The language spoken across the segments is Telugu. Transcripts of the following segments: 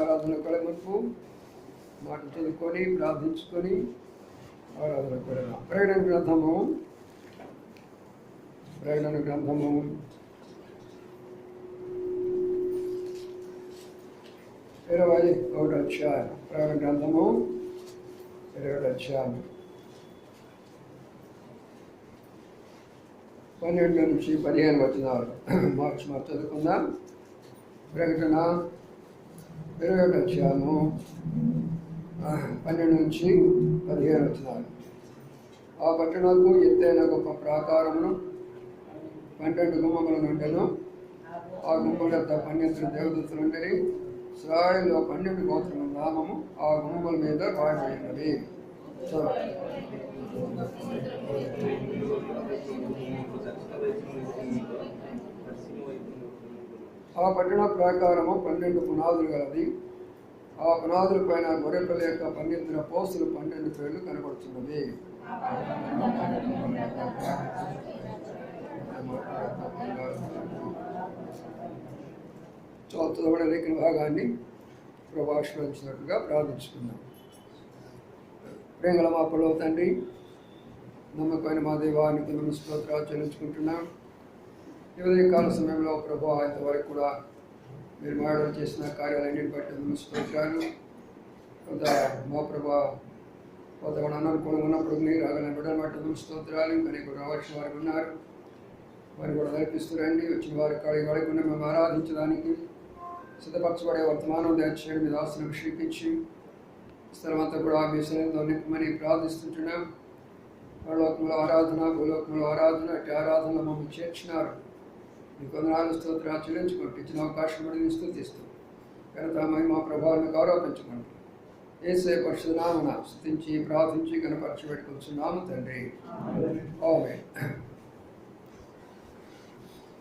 ఆరాధన కొరకు మాట చదువుకొని ప్రార్థించుకొని ఆరాధన కొరకు ప్రకటన గ్రంథము 21వ అధ్యాయం. ప్రకటన గ్రంథము 20వ అధ్యాయం 12 నుంచి 15 వచనాలు మార్చి చదువుకుందాం. ప్రకటన 20వ అధ్యాయము 12 నుంచి 15 వచనాలు. ఆ పట్టణకు ఎత్తైన గొప్ప ప్రాకారమును 12 గుమ్మముల నుండెను. ఆ గుమ్మల యొద్ద 12 దేవదూతలు ఉండేవి. ఇశ్రాయేలులో 12 గోత్రముల నామము ఆ గుమ్మముల మీద రాయబడినవి. ఆ పట్టణ ప్రాకారము 12 పునాదులు గలది. ఆ పునాదుల పైన గొర్రెపిల్ల యొక్క 12 పోస్తులు 12 పేర్లు కనబడుతున్నవి. చదువుబడిన లేఖన భాగాన్ని ప్రభాషించినట్టుగా ప్రార్థించుకున్నాం. ప్రేమల మా పడవ తండ్రి, నమ్మకమైన మా దేవానికి మేము స్తోత్రాలు చెల్లించుకుంటున్నాం. ఈ కాల సమయంలో ప్రభు ఇంతవరకు కూడా మీరు మాడలు చేసిన కార్యాలన్నింటి బట్టి మేము స్తోత్రాలు. కొంత మా ప్రభా కొంత మన అనుకూలంగా ఉన్నప్పుడు మీరు రాగల బిడ్డల బట్టి మేము స్తోత్రాలు. ఇంకా నీకు రావాల్సిన వారు ఉన్నారు, వారు కూడా నడిపిస్తురండి. వచ్చిన వారి కాడికి వాడికుండా మేము ఆరాధించడానికి సిద్ధపరచబడే వర్తమానం దయచేయడం మీద ఆశను అభిషేకించి స్థలమంతా కూడా మీ సన్నిధిలో నింపమని ప్రార్థిస్తుంటున్నాం. పరలోకంలో ఆరాధన, భూలోకంలో ఆరాధన, అట్టి ఆరాధనలో మమ్మల్ని చేర్చినారు. మీ కొందనాలు స్తోత్రాలు చెల్లించుకుంటూ ఇచ్చిన అవకాశం పడి స్తుతిస్తూ ఘనత మహిమ ప్రభావాలను గౌరవించుకుంటూ యేసే పరిశుద్ధ నామమున స్తుతించి ప్రార్థించి కనపరచి పెట్టుకుంటున్నాము తండ్రి. ఆమేన్.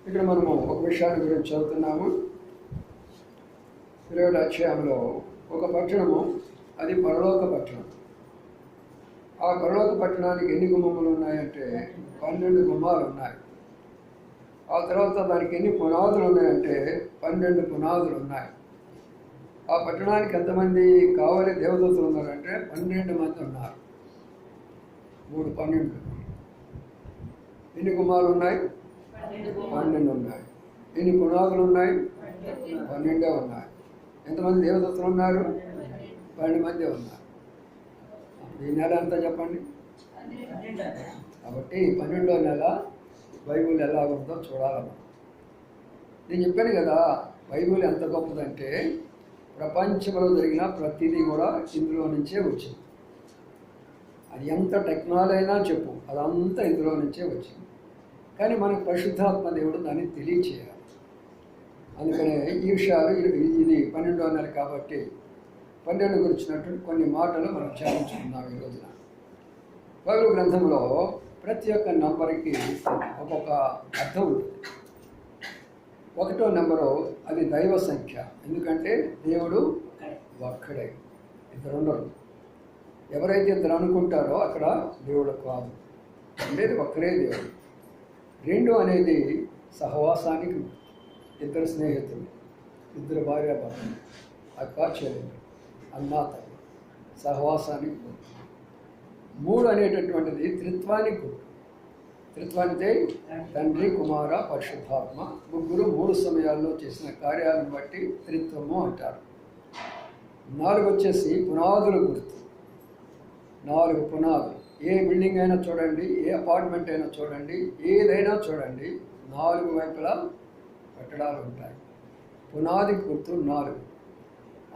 ఇక్కడ మనము ఒక విషయాన్ని గురించి చదువుతున్నాము. 20వ అధ్యాయంలో ఒక పట్టణము, అది పరలోక పట్టణం. ఆ పరలోక పట్టణానికి ఎన్ని గుమ్మములు ఉన్నాయంటే 12 గుమ్మాలు ఉన్నాయి. ఆ తర్వాత దానికి ఎన్ని పునాదులు ఉన్నాయంటే 12 పునాదులు ఉన్నాయి. ఆ పట్టణానికి ఎంతమంది కావాలి దేవదూతలు ఉన్నారంటే 12 మంది ఉన్నారు. 3 12. ఎన్ని గుమ్మాలు ఉన్నాయి? 12 ఉన్నాయి. ఎన్ని పునాదులు ఉన్నాయి? 12 ఉన్నాయి. ఎంతమంది దేవదత్తులు ఉన్నారు? 12 మంది ఉన్నారు. ఈ నెల అంతా చెప్పండి. కాబట్టి 12వ నెల బైబిల్ ఎలా ఉందో చూడాలమ్మా. నేను చెప్పాను కదా, బైబిల్ ఎంత గొప్పదంటే ప్రపంచంలో జరిగిన ప్రతిదీ కూడా ఇందులో నుంచే వచ్చింది. అది ఎంత టెక్నాలజీ అయినా చెప్పు, అదంతా ఇందులో నుంచే వచ్చింది. కానీ మనకు పరిశుద్ధాత్మ దేవుడు దాన్ని తెలియచేయాలి. అందుకనే ఈ విషయాలు ఇది 12వ నెల కాబట్టి 12 గురించినటువంటి కొన్ని మాటలు మనం ధ్యానించుకుందాం ఈ రోజున. బైబిల్ గ్రంథంలో ప్రతి ఒక్క నంబర్కి ఒక్కొక్క అర్థం ఉంటుంది. 1వ నెంబరు అది దైవ సంఖ్య. ఎందుకంటే దేవుడు ఒక్కడే, ఇద్దరు ఉండరు. ఎవరైతే ఇద్దరు అనుకుంటారో అక్కడ దేవుడు కాదు, ఉండేది ఒక్కడే దేవుడు. 2 అనేది సహవాసానికి, ఇద్దరు స్నేహితులు, ఇద్దరు భార్యాభర్తలు, అక్క చెల్లెలు, అన్నా తల్లి, సహవాసానికి గుర్తు. 3 అనేటటువంటిది త్రిత్వానికి గుర్తు. త్రిత్వానికి తండ్రి, కుమార, పరిశుద్ధాత్మ ముగ్గురు 3 సమయాల్లో చేసిన కార్యాలను బట్టి త్రిత్వము అంటారు. 4 వచ్చేసి పునాదుల గుర్తు. 4 పునాదులు. ఏ బిల్డింగ్ అయినా చూడండి, ఏ అపార్ట్మెంట్ అయినా చూడండి, ఏదైనా చూడండి, 4 వైపులా కట్టడాలు ఉంటాయి. పునాది గుర్తు 4.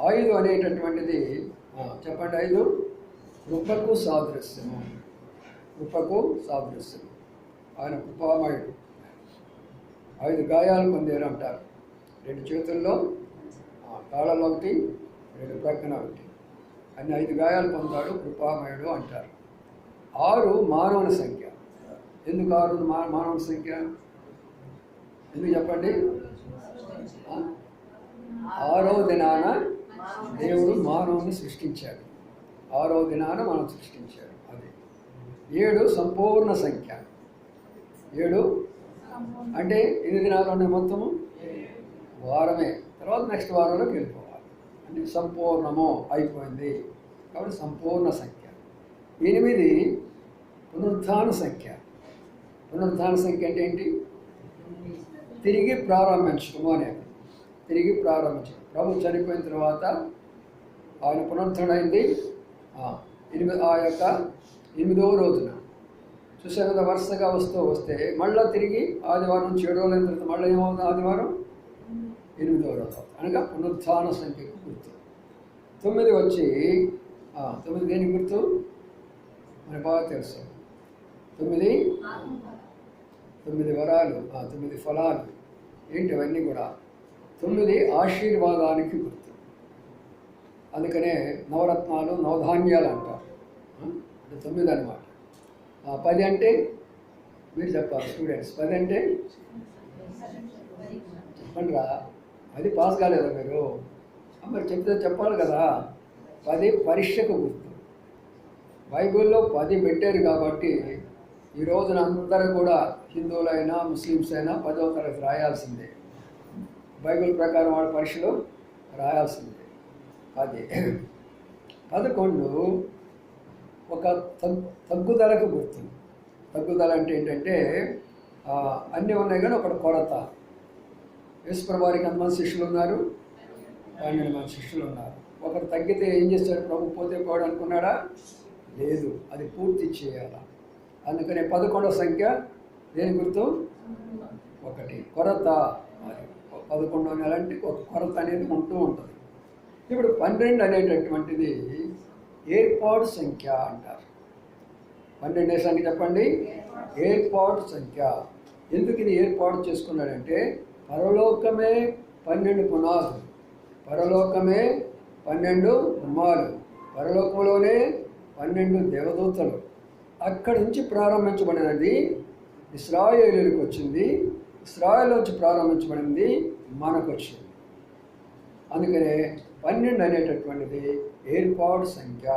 5 అనేటటువంటిది చెప్పండి. 5 కృపకు సాదృశ్యము. కృపకు సాదృశ్యము. ఆయన కృపామయుడు. 5 గాయాలు పొందారు అంటారు. 2 చేతుల్లో, కాళ్ళలో 1, 2 ప్రక్కన 1, అన్ని 5 గాయాలు పొందాడు, కృపామయుడు అంటారు. 6 మానవుని సంఖ్య. ఎందుకు 6 మానవుని సంఖ్య? ఎందుకు చెప్పండి? 6వ దినాన దేవుడు మానవుని సృష్టించాడు. 6వ దినాన మనం సృష్టించాడు. అది 7 సంపూర్ణ సంఖ్య. 7 అంటే ఎన్ని దినాలు ఉన్నాయి మొత్తము? వారమే. తర్వాత నెక్స్ట్ వారంలోకి వెళ్ళిపోవాలి. అంటే సంపూర్ణము అయిపోయింది కాబట్టి సంపూర్ణ సంఖ్య. 8 పునరుత్థాన సంఖ్య. పునరుత్థాన సంఖ్య అంటే ఏంటి? తిరిగి ప్రారంభించడము అనేది. తిరిగి ప్రారంభించడం. ప్రభు చనిపోయిన తర్వాత ఆయన పునరుద్ధరణైంది ఆ యొక్క 8వ రోజున. చూసారు కదా, వరుసగా వస్తే మళ్ళీ తిరిగి ఆదివారం నుంచి 7 రోజులైన తర్వాత మళ్ళీ ఏమవుతుంది? ఆదివారం 8వ రోజు అనగా పునరుత్థాన సంఖ్యకు గుర్తు. 9 వచ్చి 9 దేనికి గుర్తు? మనకు బాగా తెలుసు. 9 వరాలు, 9 ఫలాలు ఏంటి అవన్నీ కూడా 9 ఆశీర్వాదానికి గుర్తు. అందుకనే నవరత్నాలు, నవధాన్యాలు అంటారు. అంటే 9 అన్నమాట. 10 అంటే మీరు చెప్పాలి స్టూడెంట్స్. 10 అంటే చెప్పండి రా, అది పాస్ కాలేదా మీరు? మరి చెప్తే చెప్పాలి కదా. 10 పరీక్షకు గుర్తు. బైబిల్లో 10 పెట్టారు కాబట్టి ఈ రోజున అందరూ కూడా హిందువులైనా ముస్లిమ్స్ అయినా 10వ తరగతి రాయాల్సిందే. బైబిల్ ప్రకారం వాళ్ళ పరీక్షలు రాయాల్సిందే. 11 ఒక తగ్గుదలకు గుర్తు. తగ్గుదల అంటే ఏంటంటే అన్నీ ఉన్నాయి కానీ ఒకటి కొరత. యేసుప్రభు వారికి ఎంతమంది శిష్యులు ఉన్నారు? 12 మంది శిష్యులు ఉన్నారు. ఒకరు తగ్గితే ఏం చేస్తాడు? ప్రభు పోతే పోడు అనుకున్నాడా? లేదు, అది పూర్తి చేయాలా. అందుకనే 11వ సంఖ్య దేని గుర్తు? 1 కొరత. 11వ నెల అంటే ఒక కొరత అనేది ఉంటూ ఉంటుంది. ఇప్పుడు 12 అనేటటువంటిది ఏర్పాటు సంఖ్య అంటారు. 12 సంఖ్య చెప్పండి. ఏర్పాటు సంఖ్య. ఎందుకు ఇది ఏర్పాటు చేసుకున్నాడంటే పరలోకమే 12 పునాదులు, పరలోకమే 12 గుమ్మాలు, పరలోకంలోనే 12 దేవదూతలు. అక్కడి నుంచి ప్రారంభించబడినది ఇశ్రాయేలులకు వచ్చింది. ఇశ్రాయేలు నుంచి ప్రారంభించబడింది మనకు వచ్చింది. అందుకనే 12 అనేటటువంటిది ఏర్పాటు సంఖ్య.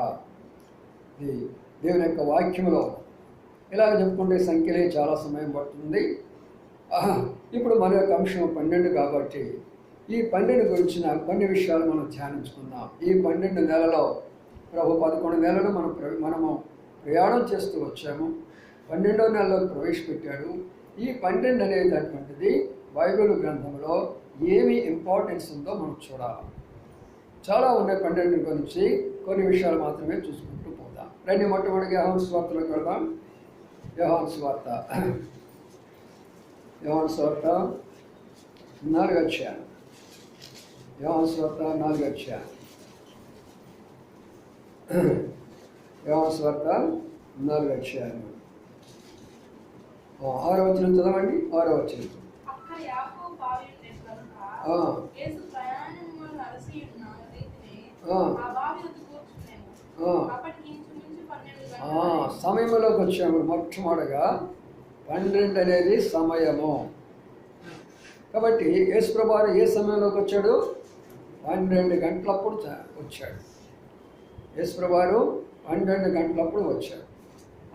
ఇది దేవుని యొక్క వాక్యంలో. ఇలాగ చెప్పుకుంటే సంఖ్యలే చాలా సమయం పడుతుంది. ఇప్పుడు మన యొక్క అంశం 12 కాబట్టి ఈ 12 గురించిన కొన్ని విషయాలు మనం ధ్యానించుకుందాం. ఈ 12 నెలలో ప్రభు 11 నెలలు మనము ప్రయాణం చేస్తూ వచ్చాము. 12వ నెలలోకి ప్రవేశపెట్టాడు. ఈ 12 అనేటటువంటిది బైబిల్ గ్రంథంలో ఏమి ఇంపార్టెన్స్ ఉందో మనం చూడాలి. చాలా ఉన్నాయి 12 గురించి, కొన్ని విషయాలు మాత్రమే చూసుకుంటూ పోతాం. రండి మొట్టమొదటిగా యోహాను సువార్తలోకి వెళ్దాం. యోహాను సువార్త 4వ అధ్యాయం. యోహాను సువార్త 4వ అధ్యాయం. యోహాను సువార్త 4వ అధ్యాయం 6వ వచనం చదవండి. 6వ వచనం. సమయంలోకి వచ్చాము. మొట్టమొదటిగా 12 అనేది సమయము. కాబట్టి యేసుప్రభువారు ఏ సమయంలోకి వచ్చాడు? 12 గంటలప్పుడు వచ్చాడు. యేసుప్రభువారు 12 గంటలప్పుడు వచ్చాడు.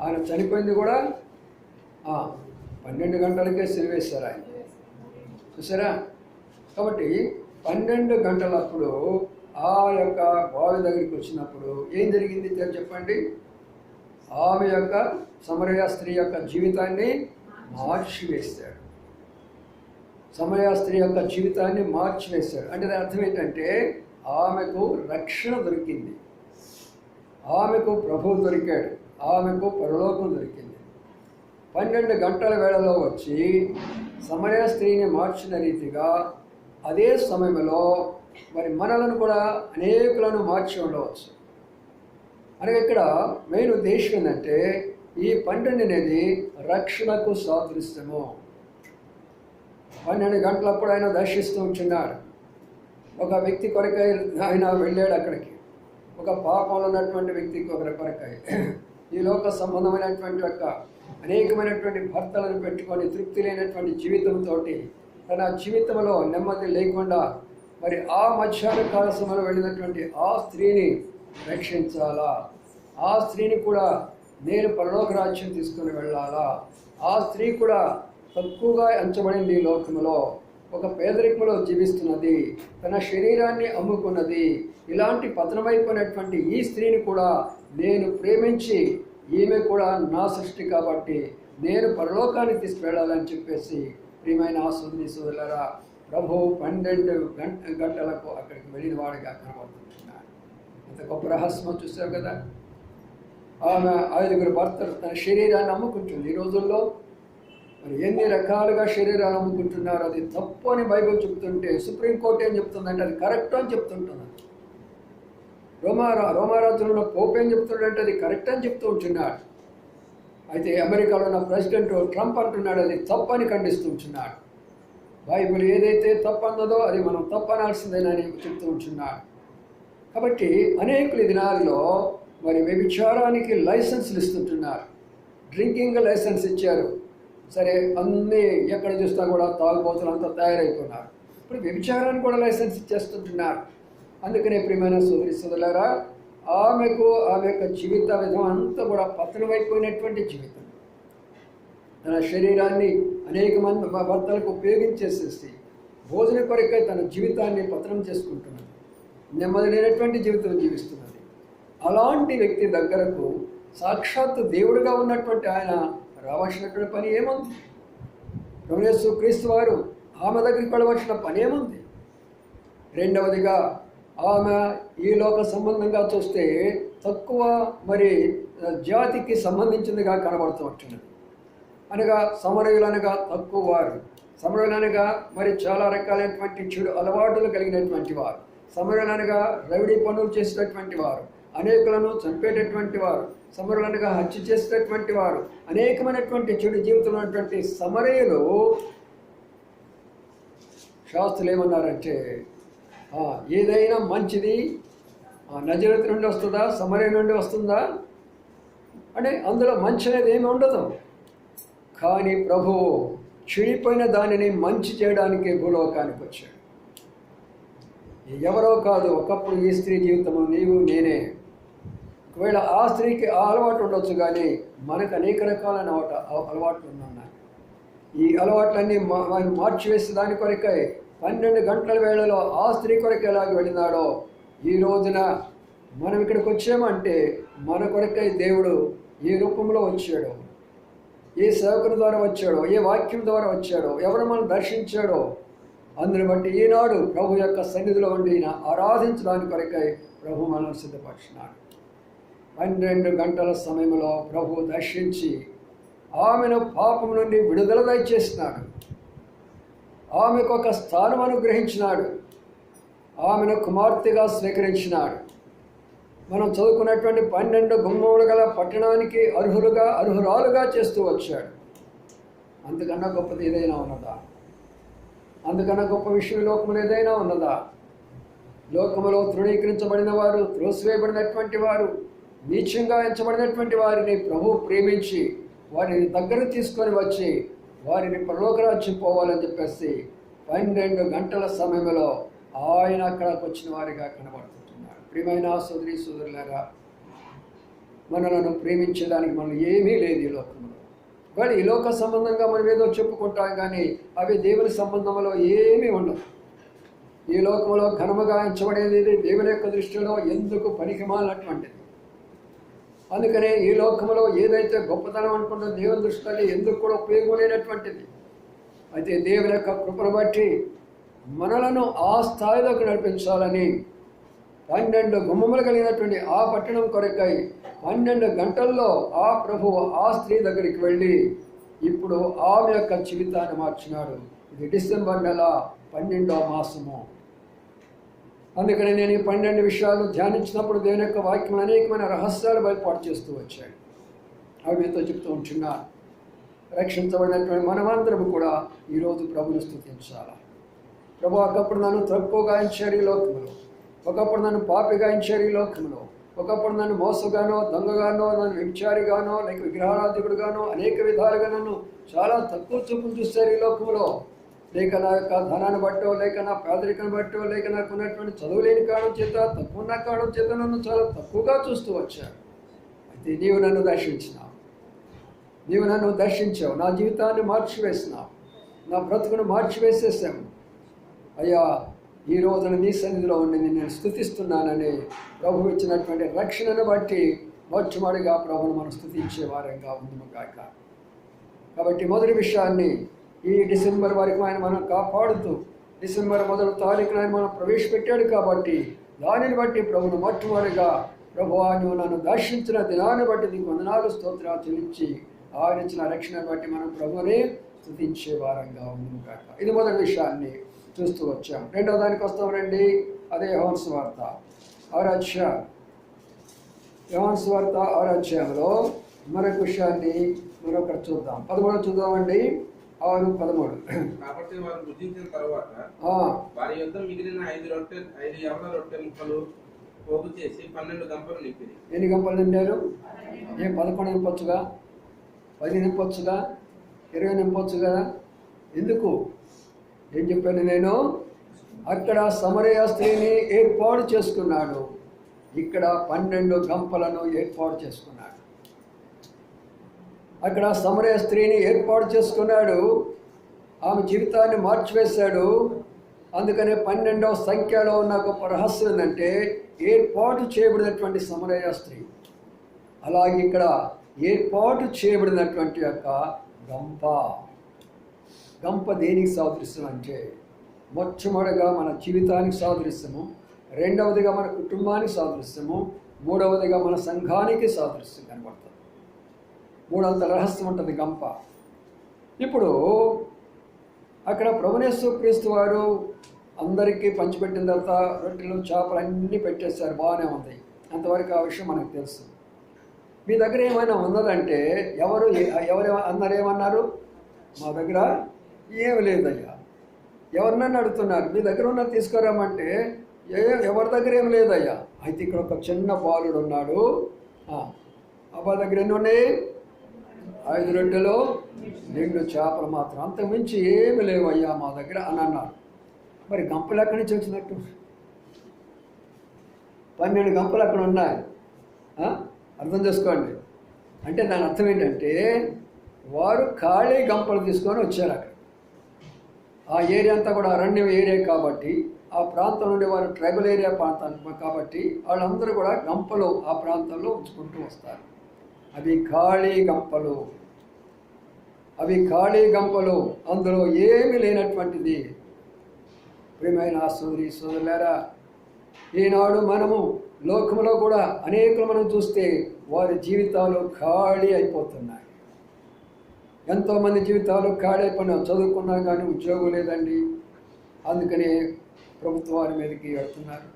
ఆయన చనిపోయింది కూడా 12 గంటలకే సిలువేశారు ఆయన. చూసారా? కాబట్టి 12 గంటలప్పుడు ఆ యొక్క బావి దగ్గరికి వచ్చినప్పుడు ఏం జరిగింది చెప్పండి. ఆమె యొక్క సమరయ స్త్రీ యొక్క జీవితాన్ని మార్చివేశాడు. సమరయ స్త్రీ యొక్క జీవితాన్ని మార్చివేశాడు. అంటే దాని అర్థం ఏంటంటే ఆమెకు రక్షణ దొరికింది, ఆమెకు ప్రభువు దొరికాడు, ఆమెకు పరలోకం దొరికింది. 12 గంటల వేళలో వచ్చి సమరయ స్త్రీని మార్చిన రీతిగా అదే సమయంలో మరి మనలను కూడా అనేకులను మార్చి ఉండవచ్చు. అనగా ఇక్కడ మెయిన్ ఉద్దేశం ఏంటంటే ఈ 12 అనేది రక్షణకు సాదృశ్యము. 12 గంటలప్పుడు ఆయన దర్శిస్తూ ఉంటున్నాడు. ఒక వ్యక్తి కొరకై ఆయన వెళ్ళాడు అక్కడికి. ఒక పాపంలో ఉన్నటువంటి వ్యక్తి కొరకై ఈ లోక సంబంధమైనటువంటి యొక్క అనేకమైనటువంటి భర్తలను పెట్టుకొని తృప్తి లేనటువంటి జీవితంతో తన జీవితంలో నెమ్మది లేకుండా మరి ఆ మధ్యాహ్న కాల సమయంలో వెళ్ళినటువంటి ఆ స్త్రీని రక్షించాలా, ఆ స్త్రీని కూడా నేను పరలోక రాజ్యం తీసుకొని వెళ్ళాలా. ఆ స్త్రీ కూడా తక్కువగా ఎంచబడింది ఈ లోకంలో, ఒక పేదరికంలో జీవిస్తున్నది, తన శరీరాన్ని అమ్ముకున్నది. ఇలాంటి పతనమైపోయినటువంటి ఈ స్త్రీని కూడా నేను ప్రేమించి ఈమె కూడా నా సృష్టి కాబట్టి నేను పరలోకాన్ని తీసుకువెళ్ళాలని చెప్పేసి ప్రియమైన సోదరి సోదరులారా, ప్రభు 12 గంటలకు అక్కడికి వెళ్ళిన వాడిగా కనబడుతున్నాడు. అంత గొప్ప రహస్యం చూసావు కదా. ఆమె 5 భర్తలు తన శరీరాన్ని అమ్ముకుంటుంది. ఈ రోజుల్లో మరి ఎన్ని రకాలుగా శరీరాలు అమ్ముకుంటున్నారు. అది తప్పు అని బైబిల్ చెప్తుంటే సుప్రీంకోర్టు ఏం చెప్తుందంటే అది కరెక్ట్ అని చెప్తుంటున్నారు. రోమారాజులో ఉన్న పోప్ ఏం చెప్తున్నాడంటే అది కరెక్ట్ అని చెప్తూ ఉంటున్నాడు. అయితే అమెరికాలో ఉన్న ప్రెసిడెంట్ ట్రంప్ అంటున్నాడు అది తప్పు అని ఖండిస్తూ ఉంటున్నాడు. బైబిల్ ఏదైతే తప్పు అన్నదో అది మనం తప్పు అనాల్సిందేనని చెప్తూ ఉంటున్నాడు. కాబట్టి అనేకులు ఈ దినాల్లో మరి వ్యభిచారానికి లైసెన్స్లు ఇస్తుంటున్నారు. డ్రింకింగ్ లైసెన్స్ ఇచ్చారు. సరే, అన్నీ ఎక్కడ చూస్తా కూడా తాగుబోతులు అంతా తయారైపోయినారు. ఇప్పుడు వ్యభిచారానికి కూడా లైసెన్స్ ఇచ్చేస్తుంటున్నారు. అందుకనే ప్రియమైన సోదరి సోదరులారా, ఆమె యొక్క జీవిత విధానం అంతా కూడా పతనమైపోయినటువంటి జీవితం. తన శరీరాన్ని అనేక మంది భర్తలకు ఉపయోగించేసేసి భోజన కొరకై తన జీవితాన్ని పతనం చేసుకుంటున్నది, నెమ్మది లేనటువంటి జీవితం జీవిస్తున్నది. అలాంటి వ్యక్తి దగ్గరకు సాక్షాత్తు దేవుడిగా ఉన్నటువంటి ఆయన రావాల్సినటువంటి పని ఏముంది? ప్రభువు యేసు క్రీస్తు వారు ఆమె దగ్గరికి వెళ్ళవలసిన పని ఏముంది? రెండవదిగా ఆమె ఈ లోక సంబంధంగా చూస్తే తక్కువ మరి జాతికి సంబంధించిందిగా కనబడుతూ ఉంటున్నది. అనగా సమరయులు అనగా తక్కువ వారు, సమరయులు అనగా మరి చాలా రకాలైనటువంటి చెడు అలవాటులు కలిగినటువంటి వారు, సమరయులు అనగా రౌడీ పనులు చేసేటటువంటి వారు, అనేకులను చంపేటటువంటి వారు, సమరయులు అనగా హత్య చేసేటటువంటి వారు, అనేకమైనటువంటి చెడు జీవితంలో ఉన్నటువంటి సమరయులు శాస్త్రులు ఏమన్నారంటే ఏదైనా మంచిది నజరేతు నుండి వస్తుందా, సమరయ నుండి వస్తుందా అంటే అందులో మంచి అనేది ఏమి ఉండదు. కానీ ప్రభువు చెడిపోయిన దానిని మంచి చేయడానికి భూలోకానికి వచ్చాడు. ఎవరో కాదు, ఒకప్పుడు ఈ స్త్రీ జీవితము నీవు నేనే. ఒకవేళ ఆ స్త్రీకి ఆ అలవాటు ఉండొచ్చు, కానీ మనకు అనేక రకాలైన అలవాట్లు ఉన్నాయి. ఈ అలవాట్లన్నీ మార్చివేసే దాని కొరకై 12 గంటల వేళలో ఆ స్త్రీ కొరకు ఎలాగ వెళ్ళినాడో ఈ రోజున మనం ఇక్కడికి వచ్చామంటే మన కొరకై దేవుడు ఏ రూపంలో వచ్చాడో, ఏ సేవకుని ద్వారా వచ్చాడో, ఏ వాక్యం ద్వారా వచ్చాడో, ఎవరు మనం దర్శించాడో, అందుని బట్టి ఈనాడు ప్రభు యొక్క సన్నిధిలో ఉండి ఆరాధించడానికి కొరకై ప్రభు మనల్ని సిద్ధపరిచినాడు. 12 గంటల సమయంలో ప్రభు దర్శించి ఆమెను పాపం నుండి విడుదల దయచేసినాడు. ఆమెకు ఒక స్థానం అనుగ్రహించినాడు. ఆమెను కుమార్తెగా స్వీకరించినాడు. మనం చదువుకున్నటువంటి 12 గుమ్మములు గల పట్టణానికి అర్హురాలుగా చేస్తూ వచ్చాడు. అంతకన్నా గొప్పది ఏదైనా ఉన్నదా? అందుకన్నా గొప్ప విషయం లోకములు ఏదైనా ఉన్నదా? లోకములో తృణీకరించబడిన వారు, త్రోసివేయబడినటువంటి వారు, నీచంగా ఎంచబడినటువంటి వారిని ప్రభు ప్రేమించి వారిని దగ్గర తీసుకొని వచ్చి వారిని పరలోకరాజ్యం పోవాలని చెప్పేసి 12 గంటల సమయంలో ఆయన అక్కడికి వచ్చిన వారిగా కనబడుతుంటున్నారు. ప్రియమైన సోదరి సోదరులారా, మనలను ప్రేమించేదానికి మనం ఏమీ లేదు ఈ లోకంలో. కానీ ఈ లోక సంబంధంగా మనం ఏదో చెప్పుకుంటాం, కానీ అవి దేవుని సంబంధంలో ఏమీ ఉండవు. ఈ లోకంలో ఘనముగా ఎంచబడేది దేవుని యొక్క దృష్టిలో ఎందుకు పనికిమాలినటువంటిది. అందుకనే ఈ లోకంలో ఏదైతే గొప్పతనం అనుకుంటుందో దేవుని దృష్టిలో ఎందుకు కూడా ఉపయోగం లేనటువంటిది. అయితే దేవుని యొక్క కృపను బట్టి మనలను ఆ స్థాయిలోకి నడిపించాలని 12 గుమ్మములు కలిగినటువంటి ఆ పట్టణం కొరకై 12 గంటల్లో ఆ ప్రభువు ఆ స్త్రీ దగ్గరికి వెళ్ళి ఇప్పుడు ఆమె యొక్క జీవితాన్ని మార్చినాడు. ఇది డిసెంబర్ నెల 12వ మాసము. అందుకని నేను ఈ 12 విషయాలు ధ్యానించినప్పుడు దేవుని యొక్క వాక్యం అనేకమైన రహస్యాలు బయలుపాటు చేస్తూ వచ్చాడు. అవి మీతో చెప్తూ ఉంటున్నా. రక్షించబడినటువంటి మనమందరం కూడా ఈరోజు ప్రభుని స్తుతించాలి. ప్రభు ఒకప్పుడు నన్ను తక్కువగా ఎంచారు ఈ లోకంలో, ఒకప్పుడు నన్ను పాపిగా ఎంచారు ఈ లోకంలో, ఒకప్పుడు నన్ను మోసగానో, దొంగగానో, నన్ను వ్యభిచారిగానో, లేక విగ్రహారాధికుడుగానో అనేక విధాలుగా నన్ను చాలా తక్కువ చూపులు చూస్తారు ఈ లోకంలో. లేక నా యొక్క ధనాన్ని బట్టో, లేక నా పేదరికాన్ని బట్టో, లేక నాకు ఉన్నటువంటి చదువులేని కారణం చేత, తక్కువ కారణం చేత నన్ను చాలా తక్కువగా చూస్తూ వచ్చారు. అయితే నీవు నన్ను దర్శించినావు, నీవు నన్ను దర్శించావు, నా జీవితాన్ని మార్చివేసినావు, నా బ్రతుకును మార్చివేసేసావు. అయ్యా, ఈ రోజున నీ సన్నిధిలో ఉండి నేను స్తుతిస్తున్నానని ప్రభు ఇచ్చినటువంటి రక్షణను బట్టి మొట్టమొదటిగా ప్రభును మనం స్తుతించే వారంగా ఉందము కాక. కాబట్టి మొదటి విషయాన్ని ఈ డిసెంబర్ వరకు ఆయన మనం కాపాడుతూ డిసెంబర్ 1వ తారీఖున ఆయన మనం ప్రవేశపెట్టాడు. కాబట్టి దానిని బట్టి ప్రభును మొట్టమొదటిగా ప్రభువా నువ్వు నన్ను దర్శించిన దినాన్ని బట్టి నీకు వందనాలు స్తోత్రాలు చెల్లించి ఆయన ఇచ్చిన రక్షణను బట్టి మనం ప్రభువుని స్తుతించే వారంగా ఉందము కాక. ఇది మొదటి విషయాన్ని చూస్తూ వచ్చాం. రెండవ దానికి వస్తాం రండి. అదే యోహాను సువార్త 6వ అధ్యాయం. యోహాను సువార్త 6వ అధ్యాయంలో మరొక విషయాన్ని మరొకటి చూద్దాం. 13 చూద్దామండి. 6:13. కాబట్టి వారు భుజించిన తరువాత వారి యొద్ద మిగిలిన 5 యవన రొట్టె ముక్కలు పోగు చేసి 12 గంపలు నింపిరి. ఎన్ని గంపలు నిండారు? 11 నింపొచ్చుగా, 10 నింపొచ్చుగా, 20 నింపొచ్చుగా. ఎందుకు? ఏం చెప్పాను నేను? అక్కడ సమరయ స్త్రీని ఏర్పాటు చేసుకున్నాడు, ఇక్కడ 12 గంపలను ఏర్పాటు చేసుకున్నాడు. అక్కడ సమరయ స్త్రీని ఏర్పాటు చేసుకున్నాడు, ఆమె జీవితాన్ని మార్చివేశాడు. అందుకనే 12వ సంఖ్యలో ఉన్న గొప్ప రహస్యం ఏంటంటే ఏర్పాటు చేయబడినటువంటి సమరయ స్త్రీ. అలాగే ఇక్కడ ఏర్పాటు చేయబడినటువంటి యొక్క గంప దేనికి సాదృశ్యం అంటే మొట్టమొదటిగా మన జీవితానికి సాదృశ్యము, రెండవదిగా మన కుటుంబానికి సాదృశ్యము, మూడవదిగా మన సంఘానికి సాదృశ్యం కనబడుతుంది. మూడంత రహస్యం ఉంటుంది గంప. ఇప్పుడు అక్కడ ప్రభువు యేసు క్రీస్తు వారు అందరికీ పంచిపెట్టిన తర్వాత రొట్టెలు చేపలు అన్నీ పెట్టేశారు, బాగానే ఉంది. అంతవరకు ఆ విషయం మనకు తెలుసు. మీ దగ్గర ఏమైనా ఉన్నదంటే ఎవరు అన్నారు? ఏమన్నారు? మా దగ్గర ఏమి లేదయ్యా. ఎవరినన్నా అడుగుతున్నారు, మీ దగ్గర ఉన్నది తీసుకురామంటే ఎవరి దగ్గర ఏమి లేదయ్యా. అయితే ఇక్కడ ఒక చిన్న బాలుడు ఉన్నాడు, అబ్బా దగ్గర ఎన్ని ఉన్నాయి? 5 రొట్టెలు 2 చేపలు మాత్రం, అంతకుమించి ఏమి లేవయ్యా మా దగ్గర అని అన్నారు. మరి గంపలు ఎక్కడి నుంచి వచ్చినట్టు? 12 గంపలు అక్కడ ఉన్నాయి. అర్థం చేసుకోండి. అంటే దాని అర్థం ఏంటంటే వారు ఖాళీ గంపలు తీసుకొని వచ్చారు. అక్కడ ఆ ఏరియా అంతా కూడా అరణ్యం ఏరియా కాబట్టి, ఆ ప్రాంతం నుండి వారు ట్రైబల్ ఏరియా ప్రాంతాలు కాబట్టి వాళ్ళందరూ కూడా గంపలు ఆ ప్రాంతంలో ఉంచుకుంటూ వస్తారు. అవి ఖాళీ గంపలు, అవి ఖాళీ గంపలు, అందులో ఏమీ లేనటువంటిది. ప్రియమైన సోదరి సోదరులారా, ఈనాడు మనము లోకంలో కూడా అనేకులు మనం చూస్తే వారి జీవితాలు ఖాళీ అయిపోతున్నాయి. ఎంతోమంది జీవితాలు ఖాళీ అయిపోయినా, చదువుకున్నా కానీ ఉద్యోగం లేదండి. అందుకని ప్రభుత్వం వారి మీదకి వెళ్తున్నారు,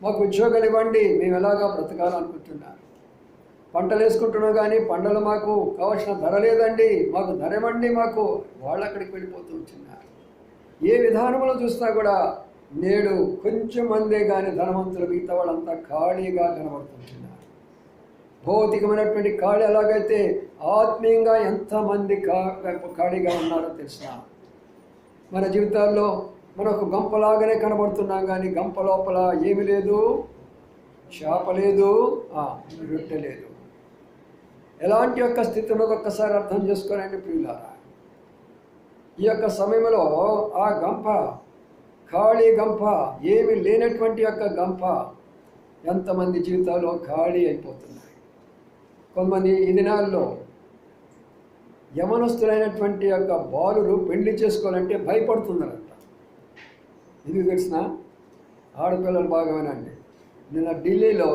మాకు ఉద్యోగాలు ఇవ్వండి, మేము ఎలాగా బ్రతకాలనుకుంటున్నాం. పంటలు వేసుకుంటున్నాం కానీ పంటలు మాకు కావాల్సిన ధర లేదండి, మాకు ధర ఇవ్వండి, మాకు వాళ్ళు అక్కడికి వెళ్ళిపోతూ ఉంటున్నారు. ఏ విధానంలో చూసినా కూడా నేడు కొంచెం మందే కానీ ధనవంతులు, మిగతా వాళ్ళంతా ఖాళీగా కనబడుతుంటున్నారు. భౌతికమైనటువంటి ఖాళీ ఎలాగైతే ఆత్మీయంగా ఎంతమంది ఖాళీగా ఉన్నారో తెలిసిన మన జీవితాల్లో మనం ఒక గంపలాగానే కనబడుతున్నాం కానీ గంప లోపల ఏమి లేదు, చేప లేదు, రొట్టె లేదు. ఎలాంటి యొక్క స్థితి ఉన్నది ఒక్కసారి అర్థం చేసుకోనండి ప్రియులారా. ఈ యొక్క సమయంలో ఆ గంప, ఖాళీ గంప, ఏమి లేనటువంటి యొక్క గంప ఎంతమంది జీవితాల్లో ఖాళీ అయిపోతున్నాయి. కొంతమంది ఈ దినాల్లో యవనస్తులైనటువంటి యొక్క బాలురు పెళ్లి చేసుకోవాలంటే భయపడుతున్నారంట. ఇది తెలిసిన ఆడపిల్లలు బాగానండి. నిన్న ఢిల్లీలో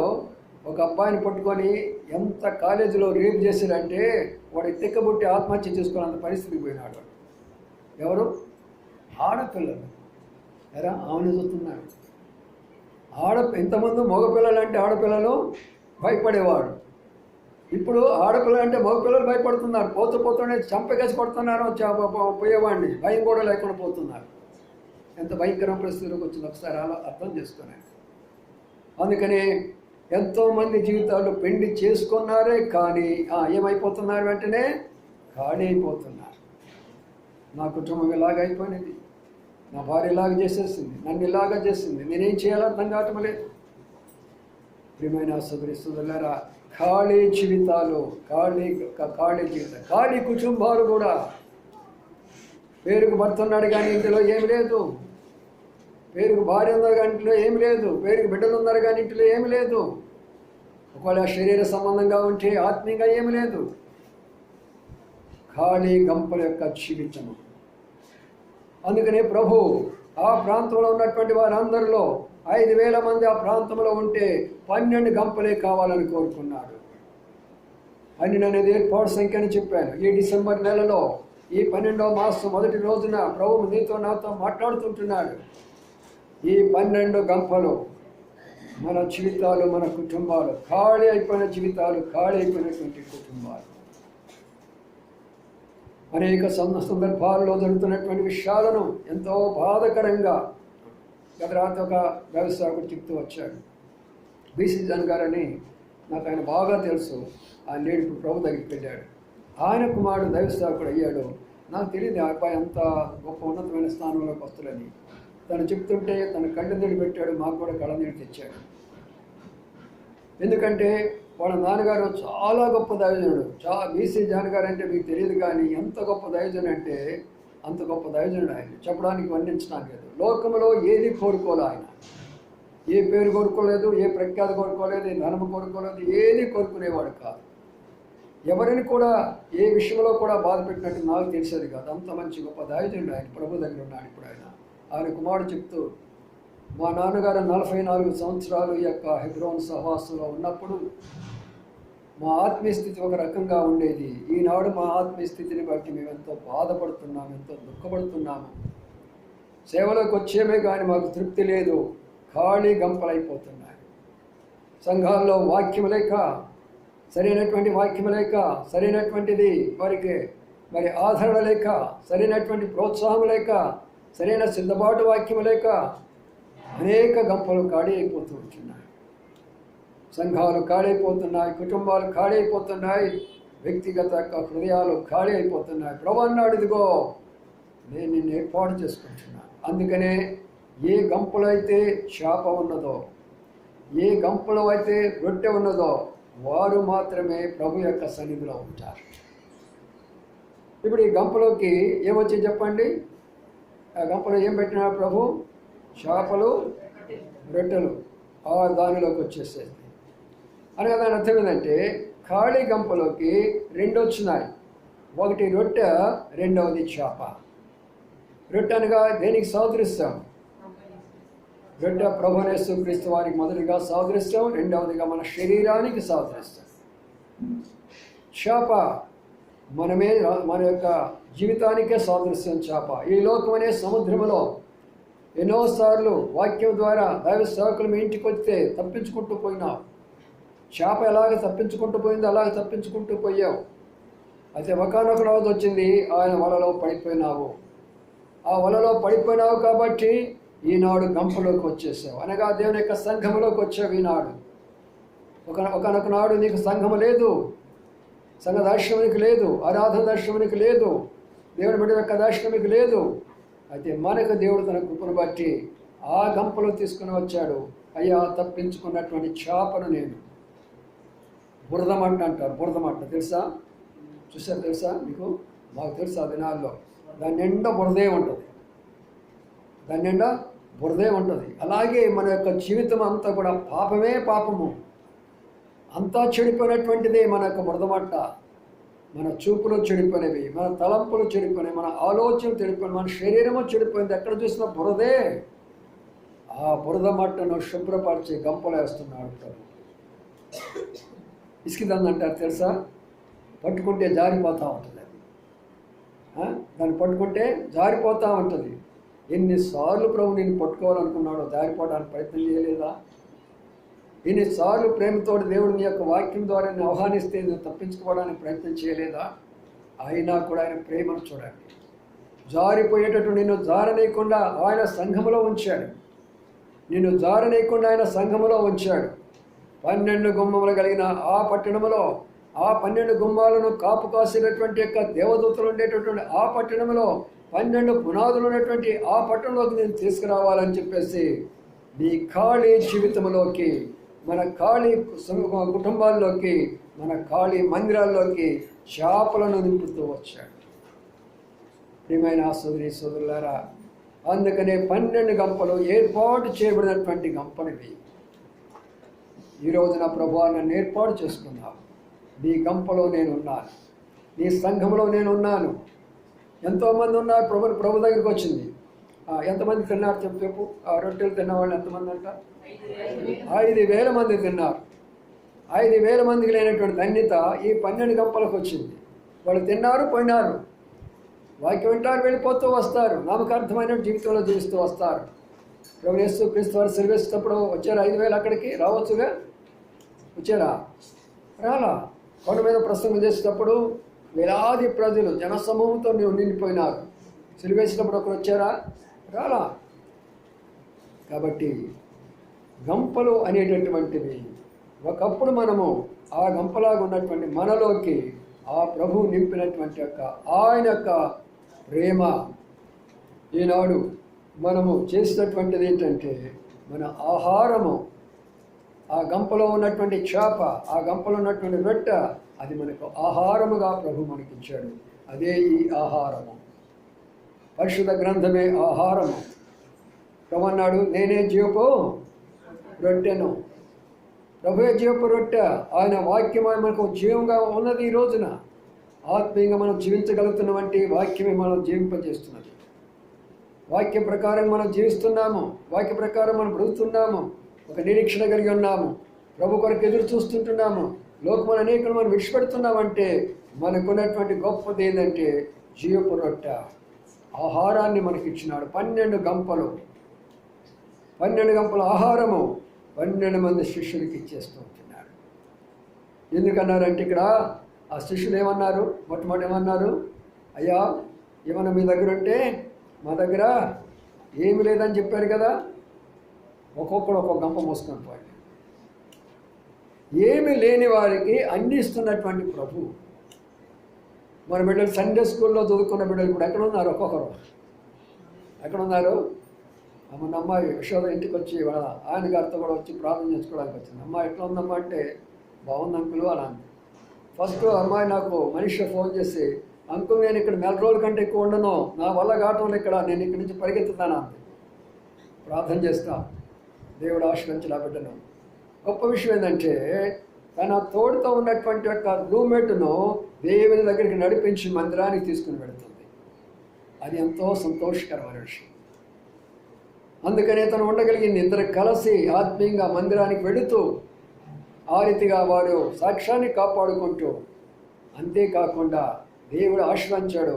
ఒక అబ్బాయిని పట్టుకొని ఎంత కాలేజీలో రేపు చేశారంటే వాడు తిక్కబుట్టి ఆత్మహత్య చేసుకోవాలంత పరిస్థితికి పోయినాడు. ఎవరు? ఆడపిల్లలు. ఎరా ఆమెను చూస్తున్నాడు. ఇంతమంది మగపిల్లలు అంటే ఆడపిల్లలు భయపడేవాడు. ఇప్పుడు ఆడపిల్లలు అంటే మగపిల్లలు భయపడుతున్నారు. పోతూనే చంపకేసి పడుతున్నారు పోయేవాడిని, భయం కూడా లేకుండా పోతున్నారు. ఎంత భయంకరమైన పరిస్థితిలోకి వచ్చింది ఒకసారి అర్థం చేసుకున్నాను. అందుకని ఎంతోమంది జీవితాలు పెళ్లి చేసుకున్నారే కానీ ఏమైపోతున్నారు, వెంటనే ఖాళీ అయిపోతున్నారు. నా కుటుంబం ఇలాగ అయిపోయినది, నా భార్య ఇలాగ చేసేసింది, నన్ను ఇలాగ చేసింది, నేనేం చేయాలో అర్థం కావటం లేదు. ప్రియమైన సోదరి సోదరులారా, ఖాళీ జీవితాలు, ఖాళీ జీవితం, ఖాళీ కుటుంబాలు కూడా. పేరుకు భర్త ఉన్నాడు కానీ ఇంటిలో ఏమి లేదు, పేరుకు భార్య ఉన్నారు కానీ ఇంటిలో ఏమి లేదు, పేరుకు బిడ్డలు ఉన్నారు కానీ ఇంటిలో ఏమి లేదు. ఒకవేళ శరీర సంబంధంగా ఉంటే ఆత్మీయంగా ఏమి లేదు. ఖాళీ గంపల యొక్క జీవితము. అందుకనే ప్రభు ఆ ప్రాంతంలో ఉన్నటువంటి వారందరిలో 5,000 మంది ఆ ప్రాంతంలో ఉంటే 12 గంపలే కావాలని కోరుకున్నాడు. 12 అనేది ఏర్పాటు సంఖ్య అని చెప్పాను. ఈ డిసెంబర్ నెలలో ఈ 12వ మాసం మొదటి రోజున ప్రభువు నీతో నాతో మాట్లాడుతుంటున్నాడు. ఈ 12 గంపలు మన జీవితాలు, మన కుటుంబాలు, ఖాళీ అయిపోయిన జీవితాలు, ఖాళీ అయిపోయినటువంటి కుటుంబాలు. అనేక సందర్భాల్లో జరుగుతున్నటువంటి విషయాలను ఎంతో బాధకరంగా గత రాత్రి ఒక వ్యవసాయకుడు చెప్తూ వచ్చాడు. బీసీ జన్ గారని నాకు ఆయన బాగా తెలుసు. ఆయన నేడు ఇప్పుడు ప్రభు దగ్గరికి వెళ్ళాడు. ఆయన కుమారుడు దైవసేవకుడు అయ్యాడు. నాకు తెలియదు ఆ అబ్బాయి అంత గొప్ప ఉన్నతమైన స్థానంలోకి వస్తుందని. తను చెప్తుంటే తన కళ్ళు నీళ్ళు పెట్టాడు, మాకు కూడా కళ్ళ నీళ్ళు తెచ్చాడు. ఎందుకంటే వాళ్ళ నాన్నగారు చాలా గొప్ప దైవజనుడు. బీసీ జాన్ గారు అంటే మీకు తెలియదు కానీ ఎంత గొప్ప దైవజనుడు అంటే అంత గొప్ప దైవజనుడు ఆయన. చెప్పడానికి వర్ణించడానికి లేదు. లోకంలో ఏది కోరుకోలే ఆయన. ఏ పేరు కోరుకోలేదు, ఏ ప్రఖ్యాతి కోరుకోలేదు, ఏ ధనము కోరుకోలేదు, ఏది కోరుకునేవాడు కాదు. ఎవరిని కూడా ఏ విషయంలో కూడా బాధ పెట్టినట్టు నాకు తెలిసేది కాదు. అంత మంచి గొప్ప దైవజనుడు ఆయన. ప్రభు దగ్గర ఉన్నాడు ఇప్పుడు ఆయన కుమారుడు చెప్తూ, మా నాన్నగారు 44 సంవత్సరాలు ఈ యొక్క హెబ్రోన్ సహవాసంలో ఉన్నప్పుడు మా ఆత్మీయ స్థితి ఒక రకంగా ఉండేది. ఈనాడు మా ఆత్మీయ స్థితిని బట్టి మేము ఎంతో బాధపడుతున్నాము, ఎంతో దుఃఖపడుతున్నాము. సేవలోకి వచ్చేమే కానీ మాకు తృప్తి లేదు. ఖాళీ గంపలైపోతున్నాయి. సంఘాల్లో వాక్యం లేక, సరైనటువంటి వాక్యం లేక, సరైనటువంటిది వారికి ఆదరణ లేక, సరైనటువంటి ప్రోత్సాహం లేక, సరైన సిద్ధపాటు వాక్యం లేక అనేక గంపలు ఖాళీ అయిపోతూ ఉంటున్నాయి. సంఘాలు ఖాళీ అయిపోతున్నాయి, కుటుంబాలు ఖాళీ అయిపోతున్నాయి, వ్యక్తిగత హృదయాలు ఖాళీ అయిపోతున్నాయి. ప్రభు అన్నాడు, ఇదిగో నేను నిన్ను ఏర్పాటు చేసుకుంటున్నాను. అందుకనే ఏ గంపలో అయితే చేప ఉన్నదో, ఏ గంపలో అయితే రొట్టె ఉన్నదో వారు మాత్రమే ప్రభు యొక్క సన్నిధిలో ఉంటారు. ఇప్పుడు ఈ గంపలోకి ఏమొచ్చి చెప్పండి? ఆ గంపలో ఏం పెట్టినాడు ప్రభు? చేపలు, రొట్టెలు దానిలోకి వచ్చేసేది. అనగా దాని అర్థం ఏంటంటే ఖాళీ గంపలోకి 2 వచ్చినాయి. ఒకటి రొట్టె, రెండవది చేప. రొట్టె అనగా దేనికి సాదృశ్యం? రొట్టె ప్రభువైన యేసుక్రీస్తు వారికి మొదటిగా సాదృశ్యం, రెండవదిగా మన శరీరానికి సాదృశ్యం. చేప మన యొక్క జీవితానికే సాదృశ్యం. చేప ఈ లోకం అనే సముద్రంలో ఎన్నోసార్లు వాక్యం ద్వారా దైవ సేవకులు మీ ఇంటికి వస్తే తప్పించుకుంటూ పోయినావు. చేప ఎలాగ తప్పించుకుంటూ పోయిందో అలాగ తప్పించుకుంటూ పోయావు. అయితే ఒకనొక రోజు వచ్చింది, ఆయన వలలో పడిపోయినావు. ఆ వలలో పడిపోయినావు కాబట్టి ఈనాడు గంపలోకి వచ్చేసావు, అనగా దేవుని యొక్క సంఘములోకి వచ్చావు. ఈనాడు ఒకనొక నాడు నీకు సంఘము లేదు, సంఘ దర్శనానికి లేదు, ఆరాధన దర్శనానికి లేదు, దేవుని బిడ్డ యొక్క దర్శనానికి లేదు. అయితే మనకు దేవుడు తన కృపను బట్టి ఆ గంపలో తీసుకుని వచ్చాడు. అయ్యా, తప్పించుకున్నటువంటి చేపను నేను బురదమంట అంటారు. బురదమంట తెలుసా? చూసారు? తెలుసా మీకు? మాకు తెలుసు. ఆ దినాల్లో దాని నిండా బురదే ఉంటుంది, దాని నిండా బురదే ఉంటుంది. అలాగే మన యొక్క జీవితం అంతా కూడా పాపమే పాపము, అంతా చెడిపోయినటువంటిదే మన యొక్క బురదమంట. మన చూపులు చెడిపోయినవి, మన తలంపులు చెడిపోయినవి, మన ఆలోచనలు చెడిపోయినవి, మన శరీరము చెడిపోయింది. ఎక్కడ చూసినా బురదే. ఆ బురద మట్టను శుభ్రపరిచి గంపలు వేస్తున్నాడు. ఇసుకిదంది అంటారు తెలుసా? పట్టుకుంటే జారిపోతూ ఉంటుంది. దాన్ని పట్టుకుంటే జారిపోతూ ఉంటుంది. ఎన్నిసార్లు ప్రభు నేను పట్టుకోవాలనుకున్నాడో జారిపోవడానికి ప్రయత్నం చేయలేదా? ఎన్నిసార్లు ప్రేమతో దేవుడు నీ యొక్క వాక్యం ద్వారా నేను ఆహ్వానిస్తే నేను తప్పించుకోవడానికి ప్రయత్నం చేయలేదా? అయినా కూడా ఆయన ప్రేమను చూడండి. జారిపోయేటట్టు నిన్ను జారనేయకుండా ఆయన సంఘములో ఉంచాడు. నిన్ను జారనేయకుండా ఆయన సంఘములో ఉంచాడు. 12 గుమ్మములు కలిగిన ఆ పట్టణములో, ఆ 12 గుమ్మాలను కాపు కాసినటువంటి యొక్క దేవదూతలు ఉండేటటువంటి ఆ పట్టణంలో 12 పునాదులు ఉన్నటువంటి ఆ పట్టణంలోకి నేను తీసుకురావాలని చెప్పేసి నీ ఖాళీ జీవితంలోకి, మన ఖాళీ కుటుంబాల్లోకి, మన ఖాళీ మందిరాల్లోకి చేపలను నింపుతూ వచ్చాడు. ప్రియమైన సోదరి సోదరులారా, అందుకనే 12 గంపలు ఏర్పాటు చేయబడినటువంటి గంపనివి. ఈ రోజున ప్రభువా నన్ను ఏర్పాటు చేసుకున్నావు. నీ గంపలో నేనున్నాను, నీ సంఘంలో నేనున్నాను. ఎంతోమంది ఉన్నారు. ప్రభు దగ్గరికి వచ్చింది. ఎంతమంది తిన్నారు చెప్పు? ఆ రొట్టెలు తిన్నవాళ్ళు ఎంతమంది అంట? 5,000 మంది తిన్నారు. 5,000 మందికి లేనటువంటి ధన్యత ఈ 12 గంపలకు వచ్చింది. వాళ్ళు తిన్నారు, పోయినారు, వాక్యం వింటారు, వెళ్ళిపోతూ వస్తారు, నామకార్థమైన జీవితంలో జీవిస్తూ వస్తారు. ప్రభు యేసుక్రీస్తు వారు సెలవిస్తున్నప్పుడు వచ్చారు 5,000 అక్కడికి రావచ్చుగా? వచ్చారా? రాలా. కొండ మీద ప్రసంగం చేసేటప్పుడు వేలాది ప్రజలు జనసమూహంతో నిండిపోయినారు. సెలవేసినప్పుడు ఒకరు వచ్చారా? రాలా. కాబట్టి గంపలు అనేటటువంటివి ఒకప్పుడు మనము ఆ గంపలాగా ఉన్నటువంటి మనలోకి ఆ ప్రభువు నింపినటువంటి యొక్క ఆయన యొక్క ప్రేమ. ఈనాడు మనము చేసినటువంటిది ఏంటంటే మన ఆహారము, ఆ గంపలో ఉన్నటువంటి చేప, ఆ గంపలో ఉన్నటువంటి రొట్టె, అది మనకు ఆహారముగా ప్రభు మనకిచ్చాడు. అదే ఈ ఆహారము. పరిశుద్ధ గ్రంథమే ఆహారము. ప్రభు అన్నాడు, నేనే జీవపు రొట్టెను. ప్రభువే జీవపు రొట్టె. ఆయన వాక్యం మనకు జీవంగా ఉన్నది. ఈ రోజున ఆత్మీయంగా మనం జీవించగలుగుతున్నటువంటి వాక్యమే మనం జీవింపజేస్తున్నది. వాక్య ప్రకారం మనం జీవిస్తున్నాము, వాక్య ప్రకారం మనం బ్రతుకుతున్నాము, ఒక నిరీక్షణ కలిగి ఉన్నాము, ప్రభు కొరకు ఎదురు చూస్తుంటున్నాము. లోకములు అనేకలు మనం విడిచిపెడుతున్నామంటే మనకున్నటువంటి గొప్పది ఏంటంటే జీవపు రొట్టె. ఆహారాన్ని మనకి ఇచ్చినాడు. 12 గంపలు, 12 గంపల ఆహారము 12 మంది శిష్యులకి ఇచ్చేస్తూ ఉంటున్నాడు. ఎందుకన్నారంటే ఇక్కడ ఆ శిష్యులు ఏమన్నారు? మొట్టమొదటి ఏమన్నారు? అయ్యా, ఏమన్నా మీ దగ్గర ఉంటే మా దగ్గర ఏమి లేదని చెప్పారు కదా. ఒక్కొక్కడు ఒక్కొక్క గంప మోసుకొని పోయి ఏమి లేని వారికి అందిస్తున్నటువంటి ప్రభు. మన బిడ్డలు సండే స్కూల్లో చదువుకున్న బిడ్డలు ఇప్పుడు ఎక్కడ ఉన్నారు? ఒక్కొక్కరు ఎక్కడ ఉన్నారు? మన అమ్మాయి యశోద ఇంటికి వచ్చి వాళ్ళ ఆయన గారితో కూడా వచ్చి ప్రార్థన చేసుకోవడానికి వచ్చింది. అమ్మాయి ఎట్లా ఉందమ్మా అంటే, బాగుంది అంకులు అలా అంది. ఫస్ట్ అమ్మాయి నాకు మనిషి ఫోన్ చేసి, అంకుల్ నేను ఇక్కడ 4 రోజుల కంటే ఎక్కువ ఉండను, నా వల్ల కావటం ఇక్కడ, నేను ఇక్కడి నుంచి పరిగెత్తుతాను అంది. ప్రార్థన చేస్తా, దేవుడు ఆశ్రయించలా బిడ్డను. గొప్ప విషయం ఏంటంటే తన తోడుతో ఉన్నటువంటి యొక్క రూమ్మేట్ను దేవుని దగ్గరికి నడిపించి మందిరానికి తీసుకుని వెళుతుంది. అది ఎంతో సంతోషకరమైన విషయం. అందుకనే తను ఉండగలిగింది. ఇద్దరు కలిసి ఆత్మీయంగా మందిరానికి వెళుతూ ఆ రీతిగా వారు సాక్ష్యాన్ని కాపాడుకుంటూ, అంతేకాకుండా దేవుడు ఆశీర్వదించాడు.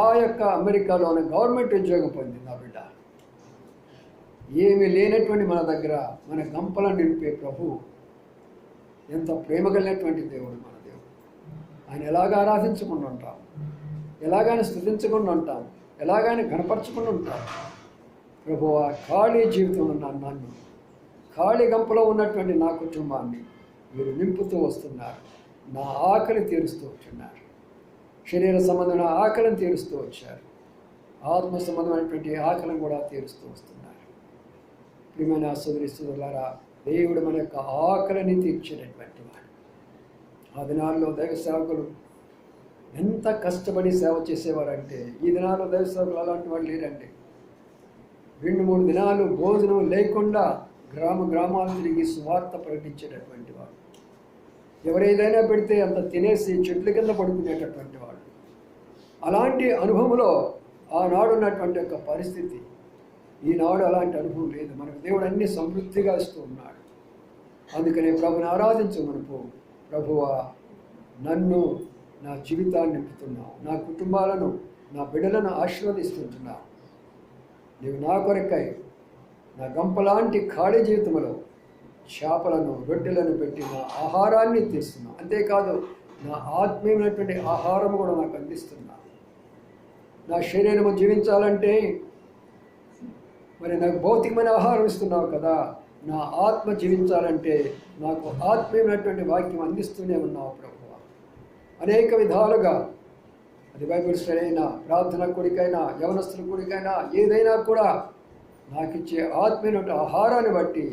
ఆ యొక్క అమెరికాలోని గవర్నమెంట్ ఉద్యోగం పొందింది ఆ బిడ్డ. ఏమీ లేనటువంటి మన దగ్గర మన గంపలను నింపే ప్రభు ఎంత ప్రేమ కలిగినటువంటి దేవుడు మన దేవుడు. ఆయన ఎలాగ ఆరాధించకుండా ఉంటాం, ఎలాగైనా స్తుతించకుండా ఉంటాం, ఎలాగైనా గణపరచకుండా ఉంటాం. ప్రభువా, ఖాళీ జీవితంలో ఉన్న నన్ను, ఖాళీ గంపలో ఉన్నటువంటి నా కుటుంబాన్ని మీరు నింపుతూ వస్తున్నారు. నా ఆకలి తీరుస్తూ వచ్చున్నారు. శరీర సంబంధమైన ఆకలిని తీరుస్తూ వచ్చారు. ఆత్మ సంబంధమైనటువంటి ఆకలిని కూడా తీరుస్తూ వస్తున్నారు. ప్రియమైన సోదరీశ్వరులారా, దేవుడు మన యొక్క ఆకలిని తీర్చేటటువంటి వాడు. ఆ దినాల్లో దైవ సేవకులు ఎంత కష్టపడి సేవ చేసేవారంటే, ఈ దినాల్లో దైవ సేవకులు అలాంటి వాళ్ళు లేరండి. 2-3 దినాలు భోజనం లేకుండా గ్రామాలు తిరిగి సువార్త ప్రకటించేటటువంటి వాడు. ఎవరేదైనా పెడితే అంత తినేసి చెట్ల కింద పడుకునేటటువంటి వాడు. అలాంటి అనుభవంలో ఆనాడు ఉన్నటువంటి యొక్క పరిస్థితి, ఈనాడు అలాంటి అనుభవం లేదు. మనకు దేవుడు అన్ని సమృద్ధిగా ఇస్తూ ఉన్నాడు. అందుకనే ప్రభుని ఆరాధించు. మనకు ప్రభువా, నన్ను, నా జీవితాన్ని నింపుతున్నావు, నా కుటుంబాలను, నా బిడ్డలను ఆశీర్వదిస్తుంటున్నావు. నీవు నా కొరకై నా గంపలాంటి ఖాళీ జీవితంలో చేపలను, రొట్టెలను పెట్టి నా ఆహారాన్ని తీస్తున్నావు. అంతేకాదు, నా ఆత్మీయమైనటువంటి ఆహారం కూడా నాకు అందిస్తున్నావు. నా శరీరము జీవించాలంటే మరి నాకు భౌతికమైన ఆహారం ఇస్తున్నావు కదా, నా ఆత్మ జీవించాలంటే నాకు ఆత్మీయమైనటువంటి వాక్యం అందిస్తూనే ఉన్నావు ప్రభువా. అనేక విధాలుగా, అది బైబిల్ స్టడీ అయినా, ప్రార్థన కూడికైనా, యవనస్తుల కూడికైనా, ఏదైనా కూడా నాకు ఇచ్చే ఆత్మీయమైన ఆహారాన్ని బట్టి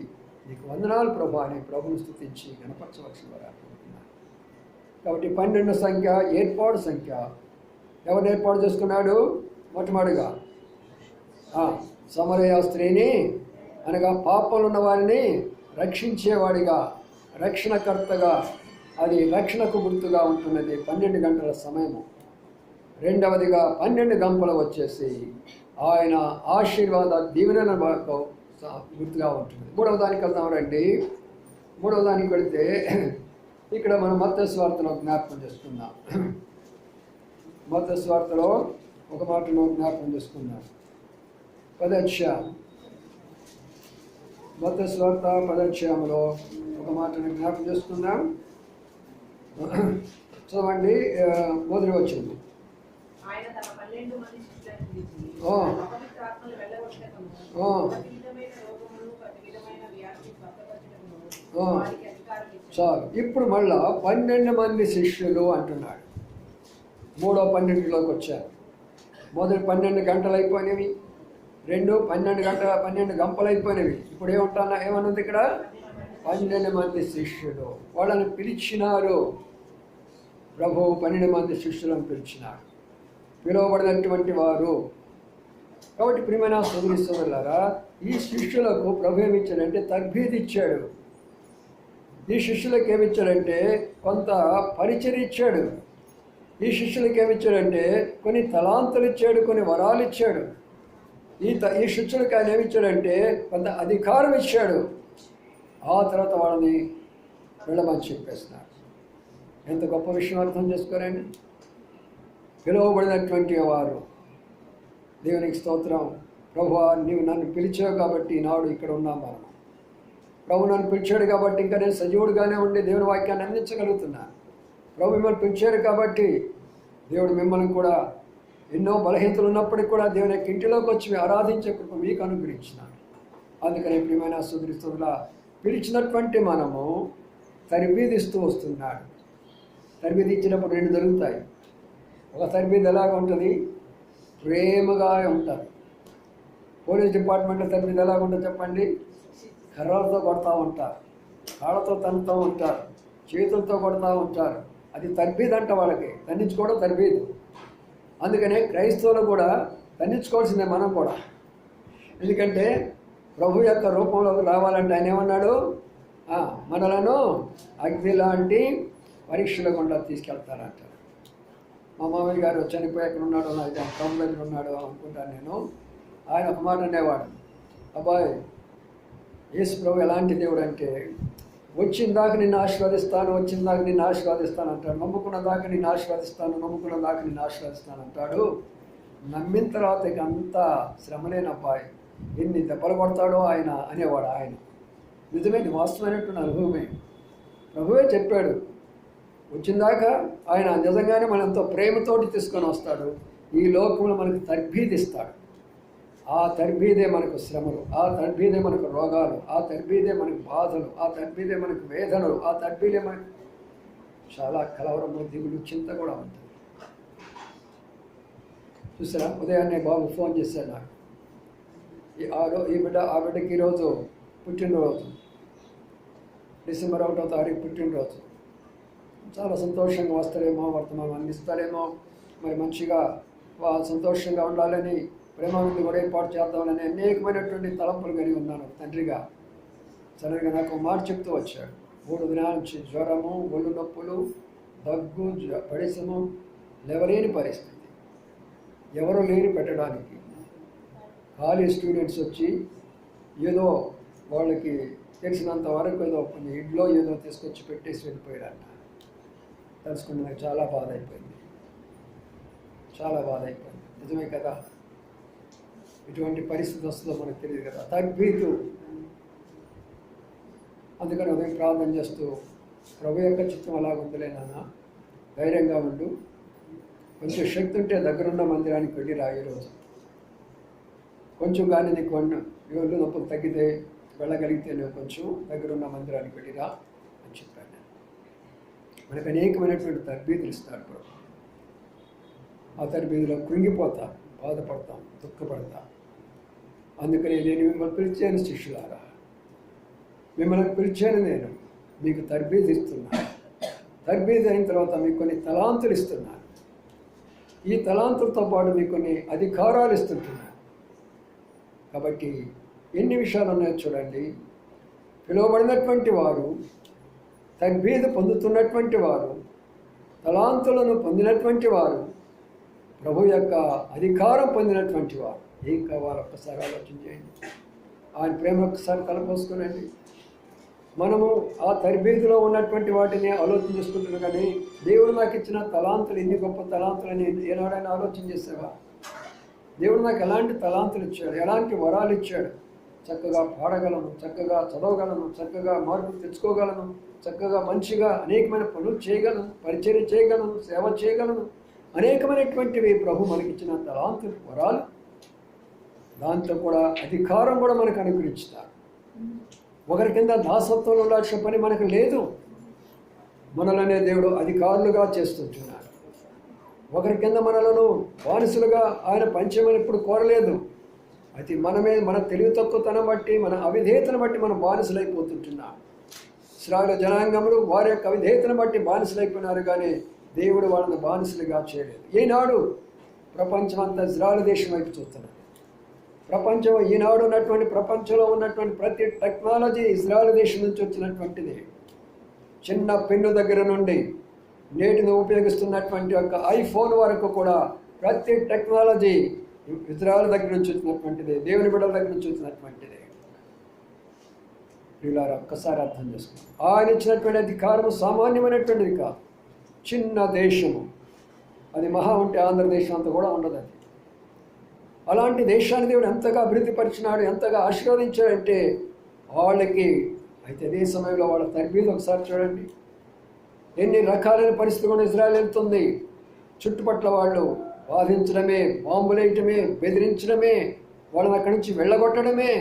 నీకు వందనాలు ప్రభా అని ప్రభుని స్తుతించి గణపరచవలసిన వారు అనుకుంటున్నాను. కాబట్టి 12 సంఖ్య ఏర్పాటు సంఖ్య. ఎవరు ఏర్పాటు చేసుకున్నాడు? మొట్టమొదటిగా సమరయ స్త్రీని, అనగా పాపంలో ఉన్న వారిని రక్షించేవాడిగా, రక్షణకర్తగా, అది రక్షణకు గుర్తుగా ఉంటున్నది 12 గంటల సమయము. రెండవదిగా 12 గంపలు వచ్చేసి ఆయన ఆశీర్వాద దీవెనల గుర్తుగా ఉంటుంది. మూడవ దానికి వెళ్తాం రండి. మూడవ దానికి వెళితే ఇక్కడ మనం మత్తయి సువార్తలో జ్ఞాపకం చేసుకుందాం. మత్తయి సువార్తలో ఒక మాటను జ్ఞాపకం చేసుకుందాం. 10వ అధ్యాయం, మత్తయి సువార్త 10వ అధ్యాయంలో ఒక మాటను జ్ఞాపకం చేసుకుందాం. చదవండి, మొదటి వచ్చింది. చాలు. ఇప్పుడు మళ్ళా 12 మంది శిష్యులు అంటున్నాడు. 3వ 12లోకి వచ్చారు. మొదటి 12 గంటలు అయిపోయినవి, 12 గంపలు అయిపోయినవి. ఇప్పుడు ఏమన్నది ఇక్కడ? 12 మంది శిష్యులు. వాళ్ళని పిలిచినారు. ప్రభు 12 మంది శిష్యులను పిలిచినారు, పిలువబడినటువంటి వారు. కాబట్టి ప్రియమైన సోదరి సోదరులారా, ఈ శిష్యులకు ప్రభు ఏమిచ్చాడంటే తర్బీదు ఇచ్చాడు. ఈ శిష్యులకు ఏమిచ్చాడంటే కొంత పరిచయం ఇచ్చాడు. ఈ శిష్యులకు ఏమిచ్చాడంటే కొన్ని తలాంతులు ఇచ్చాడు, కొన్ని వరాలు ఇచ్చాడు. ఈ శిష్యులకు ఆయన ఏమిచ్చాడంటే కొంత అధికారం ఇచ్చాడు. ఆ తర్వాత వాళ్ళని వెళ్ళమని చెప్పేస్తున్నారు. ఎంత గొప్ప విషయం అర్థం చేసుకోరండి. పిలువబడినటువంటి వారు, దేవునికి స్తోత్రం. ప్రభువా, నీవు నన్ను పిలిచావు కాబట్టి ఈనాడు ఇక్కడ ఉన్నాం. మనం ప్రభు నన్ను పిలిచాడు కాబట్టి ఇంకా నేను సజీవుడిగానే ఉండి దేవుని వాక్యాన్ని అందించగలుగుతున్నాను. ప్రభు మిమ్మల్ని పిలిచాడు కాబట్టి దేవుడు మిమ్మల్ని కూడా ఎన్నో బలహీనతలు ఉన్నప్పటికీ కూడా దేవుని యొక్క ఇంటిలోకి వచ్చి ఆరాధించే కృప మీకు అనుగ్రహించినాడు. అందుకని ప్రియమైన సోదరులా పిలిచినటువంటి మనము తర్బీదిస్తూ వస్తున్నాడు. తర్బీదు ఇచ్చినప్పుడు 2 జరుగుతాయి. ఒక తర్బీదు ఎలాగ ఉంటుంది? ప్రేమగా ఉంటారు. పోలీస్ డిపార్ట్మెంట్లో తర్బీదు ఎలాగ ఉంటుంది చెప్పండి? కర్రలతో కొడతా ఉంటారు, కాళ్ళతో తన్నుతూ ఉంటారు, చేతులతో కొడతా ఉంటారు. అది తర్బీదు అంట. వాళ్ళకి దండించుకోవడం తర్బీదు. అందుకనే క్రైస్తవులు కూడా దండించుకోవాల్సిందే మనం కూడా. ఎందుకంటే ప్రభు యొక్క రూపంలోకి రావాలంటే ఆయన ఏమన్నాడు? మనలను అగ్ని లాంటి పరీక్షల గుండా తీసుకెళ్తారంటారు. మా మామయ్య గారు చనిపోయి ఎక్కడ ఉన్నాడో నాకు టౌన్ దగ్గర ఉన్నాడో అనుకుంటాను నేను. ఆయన ఒక మాట అనేవాడు, అబ్బాయి యేసు ప్రభు ఎలాంటి దేవుడు అంటే వచ్చిన దాకా నిన్ను ఆశీర్వదిస్తాను, వచ్చిన దాకా నిన్ను ఆశీర్వదిస్తాను అంటాడు. నమ్ముకున్న దాకా నిన్ను ఆశీర్వదిస్తాను, నమ్ముకున్న దాకా నిన్ను ఆశీర్వదిస్తాను అంటాడు. నమ్మిన తర్వాత ఇక అంతా శ్రమలేని అబ్బాయి, ఎన్ని దెబ్బలు కొడతాడో ఆయన అనేవాడు. ఆయన నిజమే, వాస్తవమైనటువంటి అనుభవమే. ప్రభువే చెప్పాడు, వచ్చిందాకా ఆయన నిజంగానే మనంతో ప్రేమతోటి తీసుకొని వస్తాడు. ఈ లోకంలో మనకు తర్బీదిస్తాడు. ఆ తర్బీదే మనకు శ్రమలు, ఆ తర్బీదే మనకు రోగాలు, ఆ తర్బీదే మనకు బాధలు, ఆ తర్బీదే మనకు వేదనలు, ఆ తర్బీదే మనకు చాలా కలవరము, దిగులు, చింత కూడా ఉంటుంది. చూసారా, ఉదయాన్నే బాబు ఫోన్ చేశాడు నాకు. ఆ బిడ్డకి ఈరోజు పుట్టినరోజు, డిసెంబర్ 1వ తారీఖు పుట్టినరోజు. చాలా సంతోషంగా వస్తారేమో, వర్తమానం అందిస్తారేమో, మరి మంచిగా సంతోషంగా ఉండాలని, ప్రేమానంది కూడా ఏర్పాటు చేద్దామని అనేకమైనటువంటి తలంపులు కలిగి ఉన్నాను తండ్రిగా. సడన్గా నాకు మాట చెప్తూ వచ్చాడు. 3 దినాల నుంచి జ్వరము, ఒళ్ళు నొప్పులు, దగ్గు, పడిసము, లేవలేని పరిస్థితి, ఎవరు లేని పెట్టడానికి. కాలేజ్ స్టూడెంట్స్ వచ్చి ఏదో వాళ్ళకి తెలిసినంత వరకు ఏదో కొన్ని ఇంట్లో ఏదో తీసుకొచ్చి పెట్టేసి వెళ్ళిపోయారంట. తెలుసుకుని నాకు చాలా బాధ అయిపోయింది, చాలా బాధ అయిపోయింది. నిజమే కదా, ఇటువంటి పరిస్థితి వస్తుందో మనకు తెలియదు కదా. తర్బీదు. అందుకని ఉదయం ప్రార్థన చేస్తూ, ప్రభు యొక్క చిత్తం అలాగుందిలే నాన్న, ధైర్యంగా ఉండు, కొంచెం శక్తి ఉంటే దగ్గరున్న మందిరానికి వెళ్ళి రా. ఈరోజు కొంచెం కానీ నీకు ఒళ్ళు నొప్పులు తగ్గితే వెళ్ళగలిగితే నువ్వు కొంచెం దగ్గరున్న మందిరానికి వెళ్ళిరా అని చెప్పాను. మనకు అనేకమైనటువంటి తర్బీదులు ఇస్తాడు ప్రభు. ఆ తర్బీదులో కృంగిపోతాం, బాధపడతాం, దుఃఖపడతాం. అందుకని నేను మిమ్మల్ని పిలిచాను శిష్యులారా, మిమ్మల్ని పిలిచాను, నేను మీకు తర్బీదు ఇస్తున్నాను. తర్బీదు అయిన తర్వాత మీకు కొన్ని తలాంతులు ఇస్తున్నాను. ఈ తలాంతులతో పాటు మీకు కొన్ని అధికారాలు ఇస్తుంటున్నాను. కాబట్టి ఎన్ని విషయాలు ఉన్నాయో చూడండి. పిలువబడినటువంటి వారు, తర్బీదు పొందుతున్నటువంటి వారు, తలాంతులను పొందినటువంటి వారు, ప్రభు యొక్క అధికారం పొందినటువంటి వారు ఏం కావాలో ఒక్కసారి ఆలోచన చేయండి. ఆయన ప్రేమ ఒక్కసారి తలపోసుకోనండి. మనము ఆ తర్బీదులో ఉన్నటువంటి వాటిని ఆలోచన చేసుకుంటున్నాం. కానీ దేవుడు నాకు ఇచ్చిన తలాంతులు ఎన్ని గొప్ప తలాంతులని ఏనాడైనా ఆలోచన చేసావా? దేవుడు నాకు ఎలాంటి తలాంతులు ఇచ్చాడు, ఎలాంటి వరాలు ఇచ్చాడు. చక్కగా పాడగలను, చక్కగా చదవగలను, చక్కగా మార్పులు తెచ్చుకోగలను, చక్కగా మంచిగా అనేకమైన పనులు చేయగలను, పరిచర్య చేయగలను, సేవ చేయగలను. అనేకమైనటువంటివి ప్రభు మనకిచ్చిన తలాంతులు, వరాలు. దాంతో కూడా అధికారం కూడా మనకు అనుగ్రహించుతారు. ఒకరి కింద దాసత్వంలో ఉండాల్సిన పని మనకు లేదు. మనలనే దేవుడు అధికారులుగా చేస్తుంటున్నాడు. ఒకరి కింద మనలను బానిసలుగా ఆయన పంచమని ఇప్పుడు కోరలేదు. అది మనమే, మన తెలివి తక్కువతనం బట్టి, మన అవిధేయతను బట్టి మనం బానిసలైపోతుంటున్నాం. ఇశ్రాయేలు జనాంగములు వారి యొక్క అవిధేయతను బట్టి బానిసలైపోయినారు, కానీ దేవుడు వాళ్ళని బానిసలుగా చేయలేదు. ఈనాడు ప్రపంచం అంతా ఇశ్రాయేలు దేశం వైపు చూస్తున్నది. ప్రపంచం ఈనాడు ఉన్నటువంటి ప్రపంచంలో ఉన్నటువంటి ప్రతి టెక్నాలజీ ఇశ్రాయేలు దేశం నుంచి వచ్చినటువంటిది. చిన్న పెన్ను దగ్గర నుండి నేటిని ఉపయోగిస్తున్నటువంటి యొక్క ఐఫోన్ వరకు కూడా ప్రతి టెక్నాలజీ ఇజ్రాయెల్ దగ్గర నుంచి వచ్చినటువంటిది, దేవుని బిడ్డల దగ్గర నుంచి వచ్చినటువంటిది. వీళ్ళారా ఒక్కసారి అర్థం చేసుకున్నాం. ఆయన ఇచ్చినటువంటి అధికారము సామాన్యమైనటువంటిది కాదు. చిన్న దేశము అది, మహా ఉంటే ఆంధ్రదేశం అంతా కూడా ఉండదు. అది అలాంటి దేశాన్ని దేవుడు ఎంతగా అభివృద్ధి పరిచినాడు, ఎంతగా ఆశీర్వదించాడంటే వాళ్ళకి. అయితే అదే సమయంలో వాళ్ళ తర్బీదు ఒకసారి చూడండి. ఎన్ని రకాలైన పరిస్థితి కూడా ఇజ్రాయెల్ వెళ్తుంది. చుట్టుపట్ల వాళ్ళు బాధించడమే, బాంబులేయటమే, బెదిరించడమే, వాళ్ళని అక్కడి నుంచి వెళ్ళగొట్టడమే,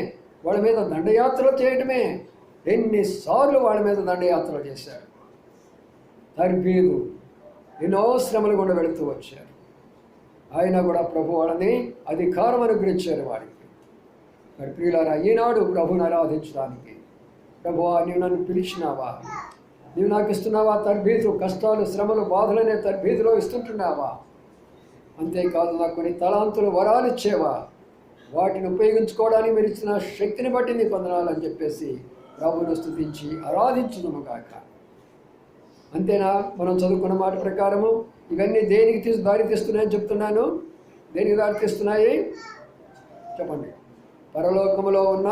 వాళ్ళ మీద దండయాత్రలు చేయడమే. ఎన్నిసార్లు వాళ్ళ మీద దండయాత్రలు చేశారు. తర్బీదు ఎన్నో శ్రమలు కూడా వెళుతూ వచ్చారు. అయినా కూడా ప్రభు వాళ్ళని అధికారం అనుగ్రహించారు వారికి. మరి ప్రియులారా, ఈనాడు ప్రభుని ఆరాధించడానికి, ప్రభువా నీవు నన్ను పిలిచినావా, నీవు నాకు ఇస్తున్నావా తర్బీదు? కష్టాలు, శ్రమలు, బాధలనే తర్బీదులో ఇస్తుంటున్నావా? అంతేకాదు నాకు కొన్ని తలాంతులు, వరాలు ఇచ్చేవా? వాటిని ఉపయోగించుకోవడానికి మీరు ఇచ్చిన శక్తిని బట్టి నీ పొందనాలని చెప్పేసి ప్రభువును స్తుతించి ఆరాధించుదుము గాక. అంతేనా? మనం చదువుకున్న మాట ప్రకారము ఇవన్నీ దేనికి దారి తీస్తున్నాయని చెప్తున్నాను. దేనికి దారి తీస్తున్నాయి చెప్పండి. పరలోకములో ఉన్న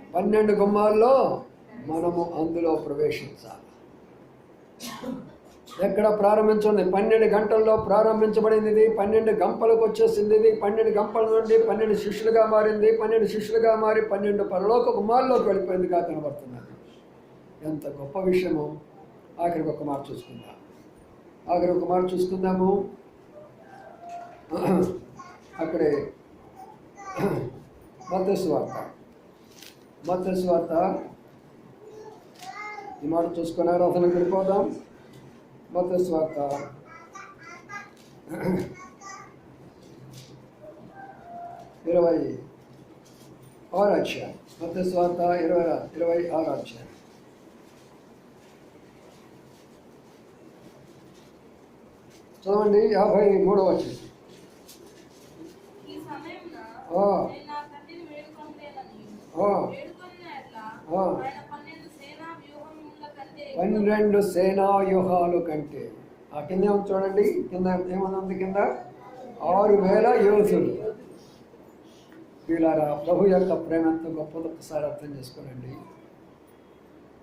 12 గుమ్మాల్లో మనము అందులో ప్రవేశించాలి. ఎక్కడ ప్రారంభించింది? 12 గంటల్లో ప్రారంభించబడింది ఇది. 12 గంపలకు వచ్చేసింది ఇది. 12 గంపల నుండి 12 శిష్యులుగా మారింది. 12 శిష్యులుగా మారి 12 పరలోక గుమ్మాల్లోకి వెళ్ళిపోయిందిగా కనబడుతున్నది. ఎంత గొప్ప విషయము. ఆఖరికి ఒక మాట చూసుకుందాము. అక్కడే మత్తయి సువార్త ఈ మాట చూసుకుని ఆరాధనకు వెళ్ళిపోదాం. మత్తయి సువార్త 26వ అధ్యాయం. మత్తయి సువార్త 26వ అధ్యాయం. చదవండి. 53వ వచనం. పన్నెండు సేనా వ్యూహాలు కంటే ఆ కింద చూడండి. కింద ఏమన్నది? కింద 6,000 యోధులు. వీళ్ళారా ప్రభు యొక్క ప్రేమ ఎంత గొప్పదో ఒకసారి అర్థం చేసుకోనండి.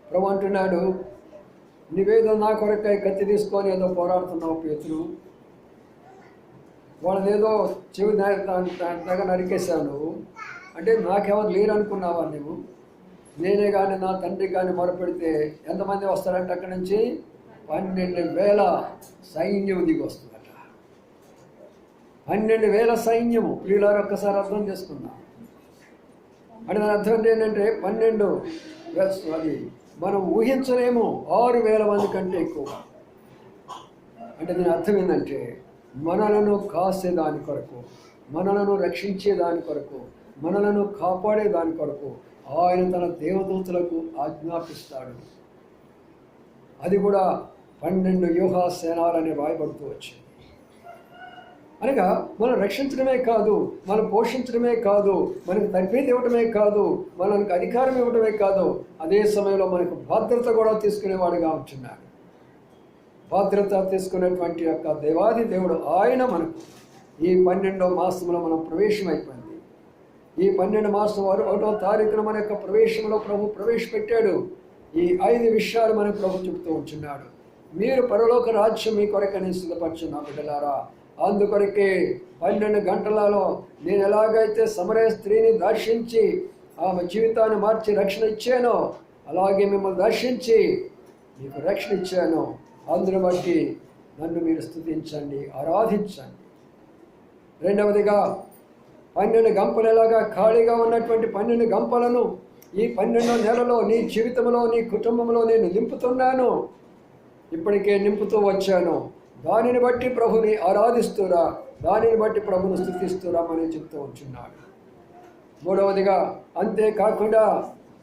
ప్రభు అంటున్నాడు, నువ్వేదో నా కొరకై కత్తి తీసుకొని ఏదో పోరాడుతున్నావు పేతురు. వాళ్ళదేదో చెవి దగ్గర నరికేశావు నువ్వు. అంటే నాకెవరు లేరు అనుకున్నావా నువ్వు? నేనే కానీ నా తండ్రి కానీ మొరపెడితే ఎంతమంది వస్తారంటే అక్కడి నుంచి 12,000 సైన్యం దిగి వస్తుందట. 12,000 సైన్యము. వీళ్ళారు ఒక్కసారి అర్థం చేసుకున్నాం. అంటే దాని అర్థం ఏంటంటే 12 అది మనం ఊహించలేము. 6,000 మంది కంటే ఎక్కువ. అంటే దీని అర్థం ఏంటంటే మనలను కాసేదాని కొరకు, మనలను రక్షించేదాని కొరకు, మనలను కాపాడేదాని కొరకు ఆయన తన దేవదూతలకు ఆజ్ఞాపిస్తాడు. అది కూడా 12 వ్యూహ సేనాలని రాయబడుతూ వచ్చింది. అనగా మనం రక్షించడమే కాదు, మనం పోషించడమే కాదు, మనకు తర్ఫీదు ఇవ్వడమే కాదు, మనకు అధికారం ఇవ్వడమే కాదు, అదే సమయంలో మనకు భద్రత కూడా తీసుకునేవాడుగా ఉంటున్నాడు. భద్రత తీసుకునేటువంటి యొక్క దేవాది దేవుడు ఆయన మనకు ఈ 12వ మాసంలో మనం ప్రవేశమైపోయింది. ఈ 12 మాసం 1వ తారీఖున మన యొక్క ప్రవేశంలో ప్రభు ప్రవేశపెట్టాడు. ఈ 5 విషయాలు మనకు ప్రభు చెబుతూ ఉంటున్నాడు. మీరు పరలోక రాజ్యం మీ కొరకని సిద్ధపరచున్న బిడ్డలారా, అందుకొరకే 12 గంటలలో నేను ఎలాగైతే సమరయ స్త్రీని దర్శించి ఆమె జీవితాన్ని మార్చి రక్షణ ఇచ్చానో, అలాగే మిమ్మల్ని దర్శించి మీకు రక్షణ ఇచ్చాను. అందును బట్టి నన్ను మీరు స్తుతించండి, ఆరాధించండి. రెండవదిగా 12 గంపలు ఎలాగా ఖాళీగా ఉన్నటువంటి 12 గంపలను ఈ 12వ నెలలో నీ జీవితంలో నీ కుటుంబంలో నేను నింపుతున్నాను. ఇప్పటికే నింపుతూ వచ్చాను. దానిని బట్టి ప్రభుని ఆరాధిస్తురా, దానిని బట్టి ప్రభుని స్తుతిస్తురామని చెప్తూ ఉంటున్నాడు. మూడవదిగా అంతేకాకుండా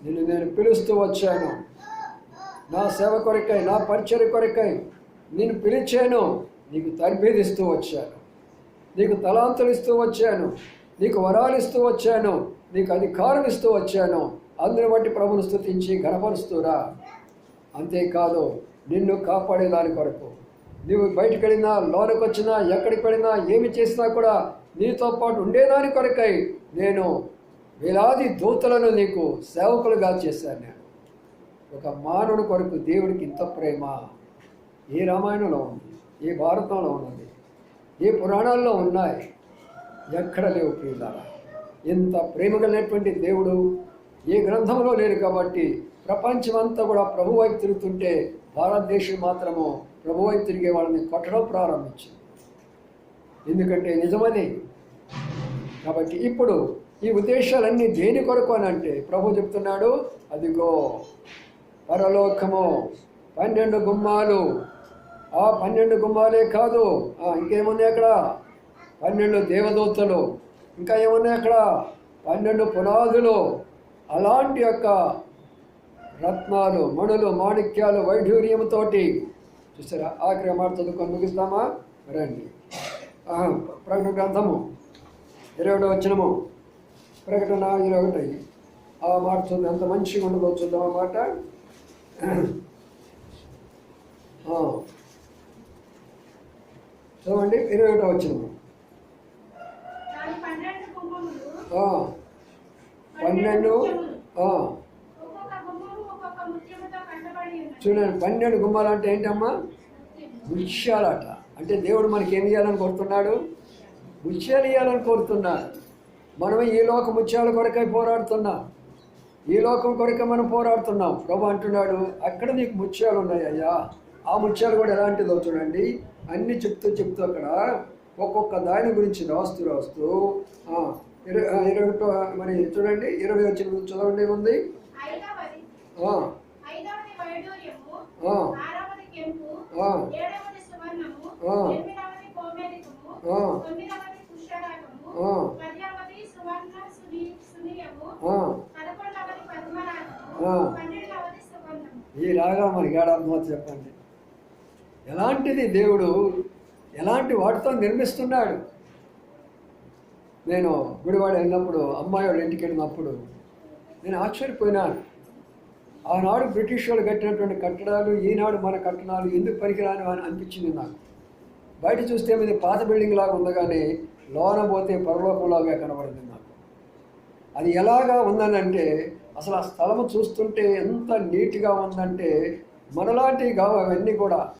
నేను పిలుస్తూ వచ్చాను. నా సేవ కొరకై, నా పరిచర్య కొరకై నేను పిలిచాను. నీకు తర్బీదిస్తూ వచ్చాను, నీకు తలాంతులు ఇస్తూ వచ్చాను, నీకు వరాలు ఇస్తూ వచ్చాను, నీకు అధికారం ఇస్తూ వచ్చాను. అందుని బట్టి ప్రభుని స్తుతించి ఘనపరుస్తూరా. అంతేకాదు నిన్ను కాపాడేదాని కొరకు, నీవు బయటకు వెళ్ళినా, లోనికి వచ్చినా, ఎక్కడికి వెళ్ళినా, ఏమి చేసినా కూడా నీతో పాటు ఉండేదాని కొరకై నేను వేలాది దూతలను నీకు సేవకులుగా చేశాను. నేను ఒక మానవుని కొరకు దేవుడికి ఇంత ప్రేమ ఏ రామాయణంలో ఉంది, ఏ భారతంలో ఉన్నది, ఏ పురాణాల్లో ఉన్నాయి? ఎక్కడ లేవు ప్రియులారా. ఇంత ప్రేమ కలిగినటువంటి దేవుడు ఏ గ్రంథంలో లేరు. కాబట్టి ప్రపంచమంతా కూడా ప్రభు వైపు తిరుగుతుంటే భారతదేశం మాత్రము ప్రభు వైపు తిరిగే వాళ్ళని కొట్టడం ప్రారంభించింది. ఎందుకంటే నిజమది. కాబట్టి ఇప్పుడు ఈ ఉద్దేశాలన్నీ దేని కొరకు అని అంటే ప్రభు చెప్తున్నాడు, అదిగో పరలోకము 12 గుమ్మాలు. ఆ 12 గుమ్మాలే కాదు, ఇంకేమున్నాయి అక్కడ? 12 దేవదూతలు. ఇంకా ఏమున్నాయి అక్కడ? 12 పునాదులు. అలాంటి యొక్క రత్నాలు, మణులు, మాణిక్యాలు, వైఢూర్యముతోటి. చూసారా? ఆఖరి మాట చదువుకొని ముగిస్తామా? రండి. ప్రకటన గ్రంథము 20వ వచనము. ప్రకటన 21 ఆ మాట చూద్దాం, ఎంత మంచిగా ఉండదో చూద్దాం ఆ మాట. చూడండి 21 వచ్చింది. 12 చూడండి, 12 గుమ్మాలు అంటే ఏంటమ్మా? ముత్యాలట. అంటే దేవుడు మనకి ఏం ఇవ్వాలని కోరుతున్నాడు? ముత్యాలు ఇవ్వాలని కోరుతున్నాడు. మనం ఈ లోక ముత్యాల కొరకై పోరాడుతున్నాం, ఈ లోకం కొరకే మనం పోరాడుతున్నాం. ప్రభు అంటున్నాడు, అక్కడ నీకు ముత్యాలు ఉన్నాయి అయ్యా. ఆ ముత్యాలు కూడా ఎలాంటిదో చూడండి, అన్నీ చెప్తూ అక్కడ ఒక్కొక్క దాని గురించి రాస్తూ 21 మరి చూడండి, 20 వచ్చిన చదవండి ఏముంది? ఈ రాగా మనకి ఏడాది చెప్పండి. ఎలాంటిది దేవుడు, ఎలాంటి వాటితో నిర్మిస్తున్నాడు. నేను గుడివాడ వెళ్ళినప్పుడు, అమ్మాయి వాళ్ళ ఇంటికి వెళ్ళినప్పుడు నేను ఆశ్చర్యపోయినాను. ఆనాడు బ్రిటిష్ వాళ్ళు కట్టినటువంటి కట్టడాలు ఈనాడు మన కట్టడాలు ఎందుకు పనికిరాని అని అనిపించింది నాకు. బయట చూస్తే ఇది పాత బిల్డింగ్ లాగా ఉంది, కానీ లోన పోతే పరలోకంలాగా కనబడింది నాకు. అది ఎలాగా ఉందనంటే అసలు ఆ స్థలము చూస్తుంటే ఎంత నీట్గా ఉందంటే మనలాంటివి కావు అవన్నీ కూడా.